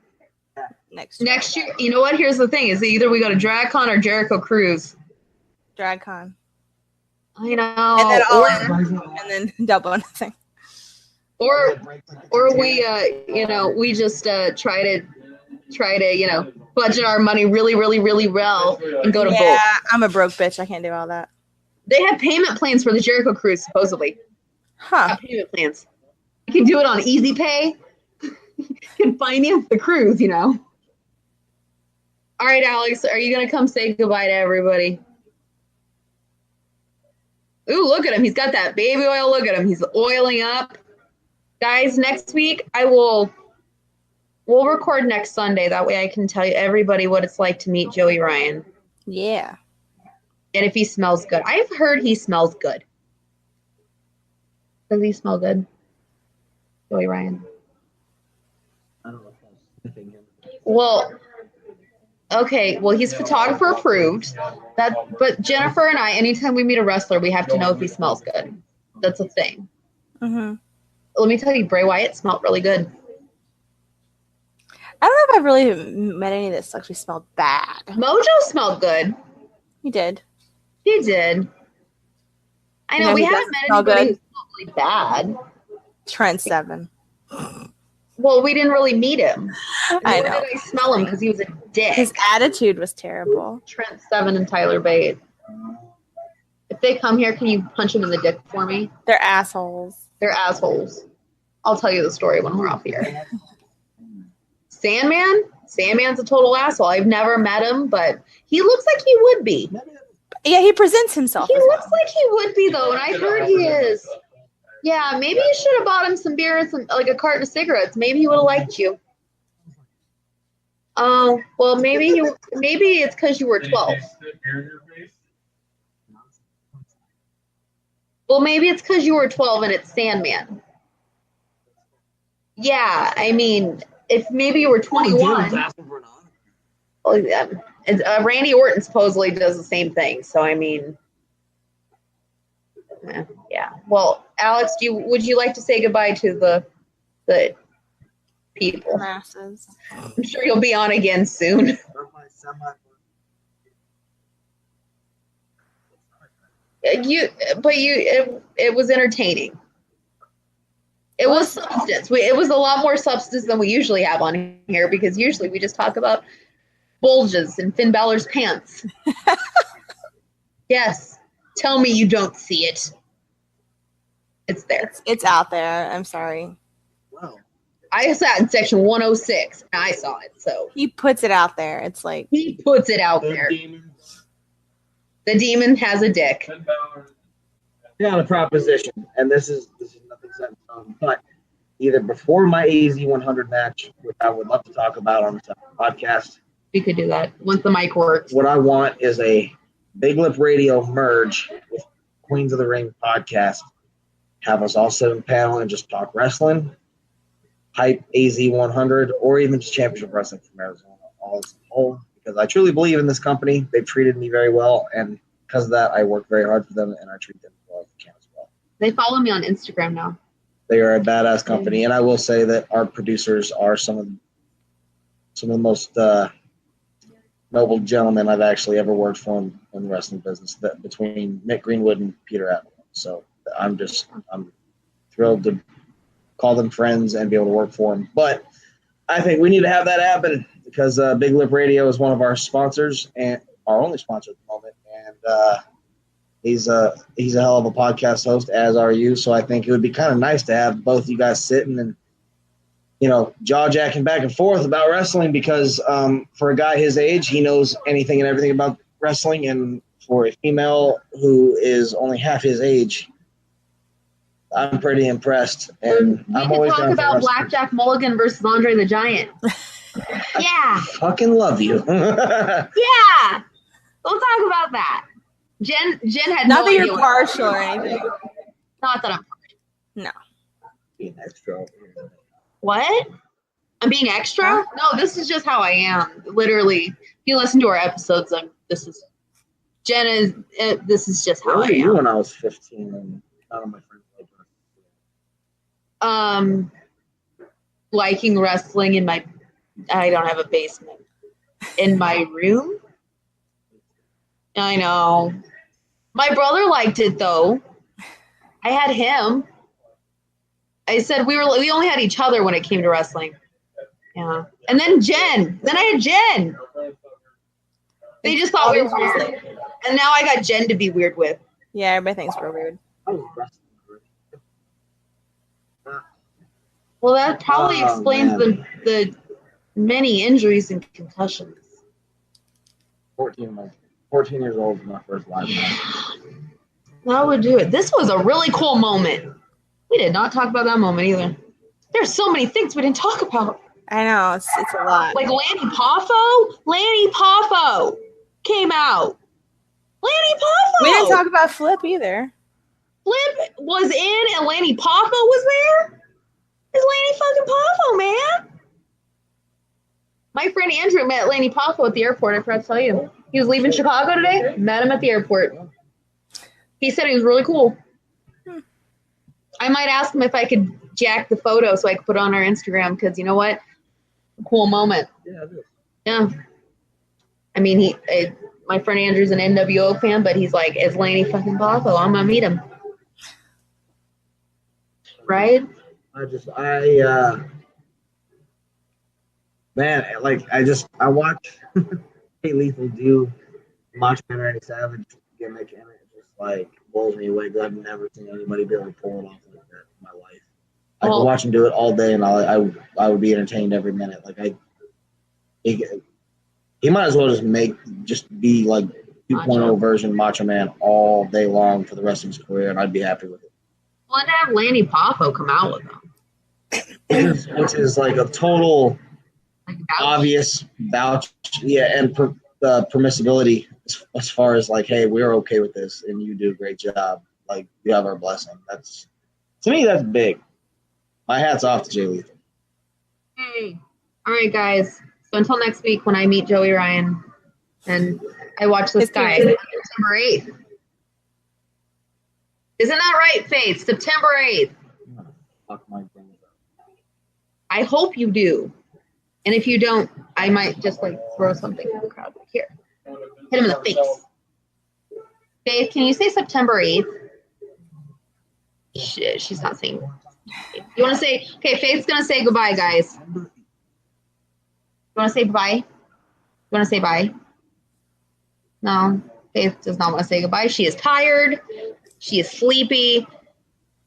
Next year. You know what? Here's the thing: is either we go to DragCon or Jericho Cruise. DragCon. I know. And then and then double nothing. Or we we just try to budget our money really well and go to both. Yeah, I'm a broke bitch. I can't do all that. They have payment plans for the Jericho Cruise, supposedly. Huh. Payment plans. You can do it on Easy Pay. You can finance the cruise, All right, Alex, are you going to come say goodbye to everybody? Ooh, look at him. He's got that baby oil. Look at him. He's oiling up. Guys, next week we'll record next Sunday. That way I can tell you everybody what it's like to meet Joey Ryan. Yeah. And if he smells good. I've heard he smells good. Does he smell good? Joey Ryan. I don't know if I'm sniffing him. Well, okay. Well, he's photographer approved. But Jennifer and I, anytime we meet a wrestler, we have to know if he smells good. That's a thing. Mm-hmm. Let me tell you, Bray Wyatt smelled really good. I don't know if I've really met any that actually smelled bad. Mojo smelled good. He did. He did. I know we haven't met anybody who smelled really bad. Trent Seven. Well, we didn't really meet him. I Nor know. did I smell him because he was a dick. His attitude was terrible. Trent Seven and Tyler Bate. If they come here, can you punch them in the dick for me? They're assholes. They're assholes. I'll tell you the story when we're off here. Sandman? Sandman's a total asshole. I've never met him, but he looks like he would be. Yeah, he presents himself. He as looks like he would be, though, and I heard he is. Yeah, maybe you should have bought him some beer and a carton of cigarettes. Maybe he would have liked you. Oh, well, maybe it's because you were 12. Well, maybe it's because you were 12 and it's Sandman. Yeah, I mean, if maybe you were 21. Well, yeah. Randy Orton supposedly does the same thing. So, I mean, yeah. Well, Alex, would you like to say goodbye to the people? masses. I'm sure you'll be on again soon. It was entertaining. It was substance. It was a lot more substance than we usually have on here because usually we just talk about bulges and Finn Balor's pants. Yes. Tell me you don't see it. It's there. It's out there. I'm sorry. Wow. I sat in section 106 and I saw it. So He puts it out there. It's like he puts it out there. The demon has a dick. Down a proposition, and this is nothing set in stone, but either before my AZ 100 match, which I would love to talk about on the podcast. We could do that once the mic works. What I want is a Big Lip Radio merge with Queens of the Ring podcast. Have us all sit in panel and just talk wrestling, hype AZ 100, or even just championship wrestling from Arizona, all as a whole. Because I truly believe in this company. They've treated me very well, and because of that, I work very hard for them, and I treat them well as I can as well. They follow me on Instagram now. They are a badass company, and I will say that our producers are some of the most noble gentlemen I've actually ever worked for in the wrestling business. Between Mick Greenwood and Peter Atwell, so I'm thrilled to call them friends and be able to work for them. But I think we need to have that happen because Big Lip Radio is one of our sponsors and our only sponsor at the moment, and he's a hell of a podcast host, as are you. So I think it would be kind of nice to have both you guys sitting and jaw jacking back and forth about wrestling because for a guy his age, he knows anything and everything about wrestling, and for a female who is only half his age, I'm pretty impressed, and We I'm could always talk down for about wrestling. Blackjack Mulligan versus Andre the Giant. Yeah. Fucking love you. Yeah. We'll talk about that. Jen had Not no that idea you're what- partial or anything. Not that I'm No. Being extra. what? I'm being extra? Huh? No, this is just how I am. Literally, if you listen to our episodes, this is just how Where I were you am. when I was 15 and none of my friends liked wrestling? Liking wrestling in my, I don't have a basement. In my room? I know. My brother liked it though. I had him. I said we only had each other when it came to wrestling. Yeah. And then Jen. Then I had Jen. They just thought we were weird. And now I got Jen to be weird with. Yeah, everybody thinks we're weird. I was wrestling. Well, that probably Oh, explains man. the many injuries and concussions. 14 years old was my first live match. That would do it. This was a really cool moment. We did not talk about that moment either. There's so many things we didn't talk about. I know, it's a lot. Like Lanny Poffo? Lanny Poffo came out. Lanny Poffo! We didn't talk about Flip either. Flip was in and Lanny Poffo was there? It's Lanny fucking Poffo, man. My friend Andrew met Lanny Poffo at the airport, I forgot to tell you. He was leaving Chicago today, met him at the airport. He said he was really cool. I might ask him if I could jack the photo so I could put it on our Instagram, because you know what? A cool moment. Yeah, it is. Yeah. I mean, my friend Andrew's an NWO fan, but he's like, it's Lanny fucking Poffo. I'm going to meet him. Right? I watch Hey Lethal do Macho Man Randy Savage gimmick, and it just like blows me away because I've never seen anybody be able to pull it off like that in my life. I could watch him do it all day, and I would be entertained every minute. Like he might as well just be like 2.0 version Macho Man all day long for the rest of his career, and I'd be happy with it. Well, and to have Lanny Poffo come out with him. Which is like a total obvious vouch, and permissibility as far as like, hey, we're okay with this, and you do a great job. Like, you have our blessing. To me, that's big. My hat's off to Jay Lethal. Hey. All right, guys. So until next week when I meet Joey Ryan and I watch this guy, September 8th. Isn't that right, Faith? September 8th. Fuck my brains up. I hope you do. And if you don't, I might just like throw something in the crowd. Here. Hit him in the face. Faith, can you say September 8th? Shit, she's not saying. You want to say, okay, Faith's going to say goodbye, guys. You want to say bye? You want to say bye? No, Faith does not want to say goodbye. She is tired. She is sleepy.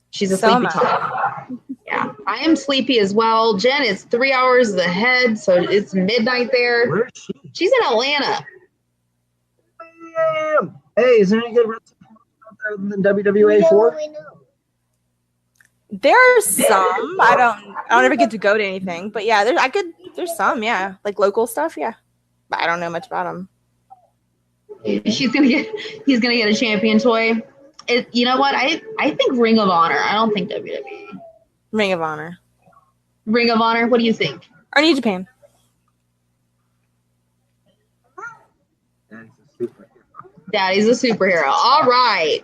She's a sleepy child. Yeah, I am sleepy as well. Jen is 3 hours ahead, so it's midnight there. Where is she? She's in Atlanta. Damn. Hey, is there any good wrestling out there than WWA 4? There's some. I don't ever get to go to anything, but yeah, there's some, yeah, like local stuff, yeah. But I don't know much about them. He's gonna get a champion toy. You know what? I think Ring of Honor. I don't think WWE. Ring of Honor. Ring of Honor. What do you think? Or New Japan. Daddy's a superhero. All right.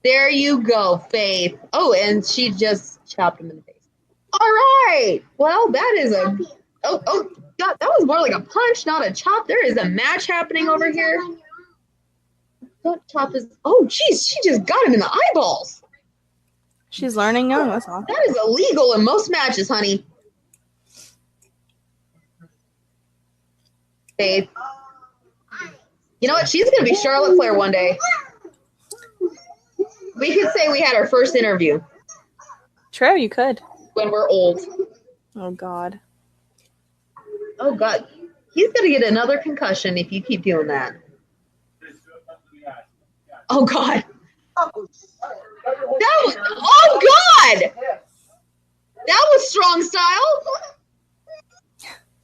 There you go, Faith. Oh, and she just chopped him in the face. All right. Well, that is a... Oh, God, that was more like a punch, not a chop. There is a match happening over here. Don't chop his... Oh, jeez, she just got him in the eyeballs. She's learning young, that's all. That is illegal in most matches, honey. Faith. You know what? She's going to be Charlotte Flair one day. We could say we had our first interview. True, you could. When we're old. Oh, God. Oh, God. He's going to get another concussion if you keep doing that. Oh, God. Oh God! That was strong style.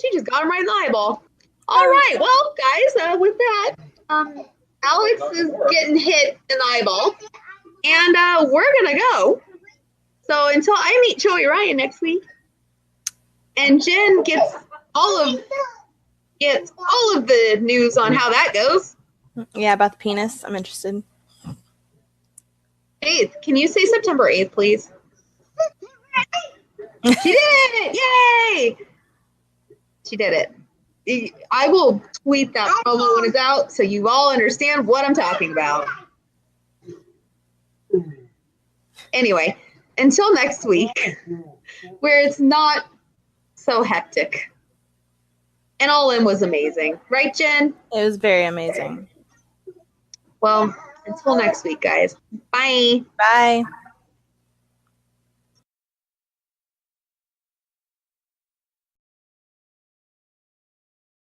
She just got him right in the eyeball. All right, well, guys, with that, Alex is getting hit in the eyeball, and we're gonna go. So until I meet Joey Ryan next week, and Jen gets all of the news on how that goes. Yeah, about the penis. I'm interested. 8th. Can you say September 8th, please? She did it! Yay! She did it. I will tweet that promo when it's out so you all understand what I'm talking about. Anyway, until next week, where it's not so hectic. And All In was amazing. Right, Jen? It was very amazing. Well, until next week, guys. Bye. Bye.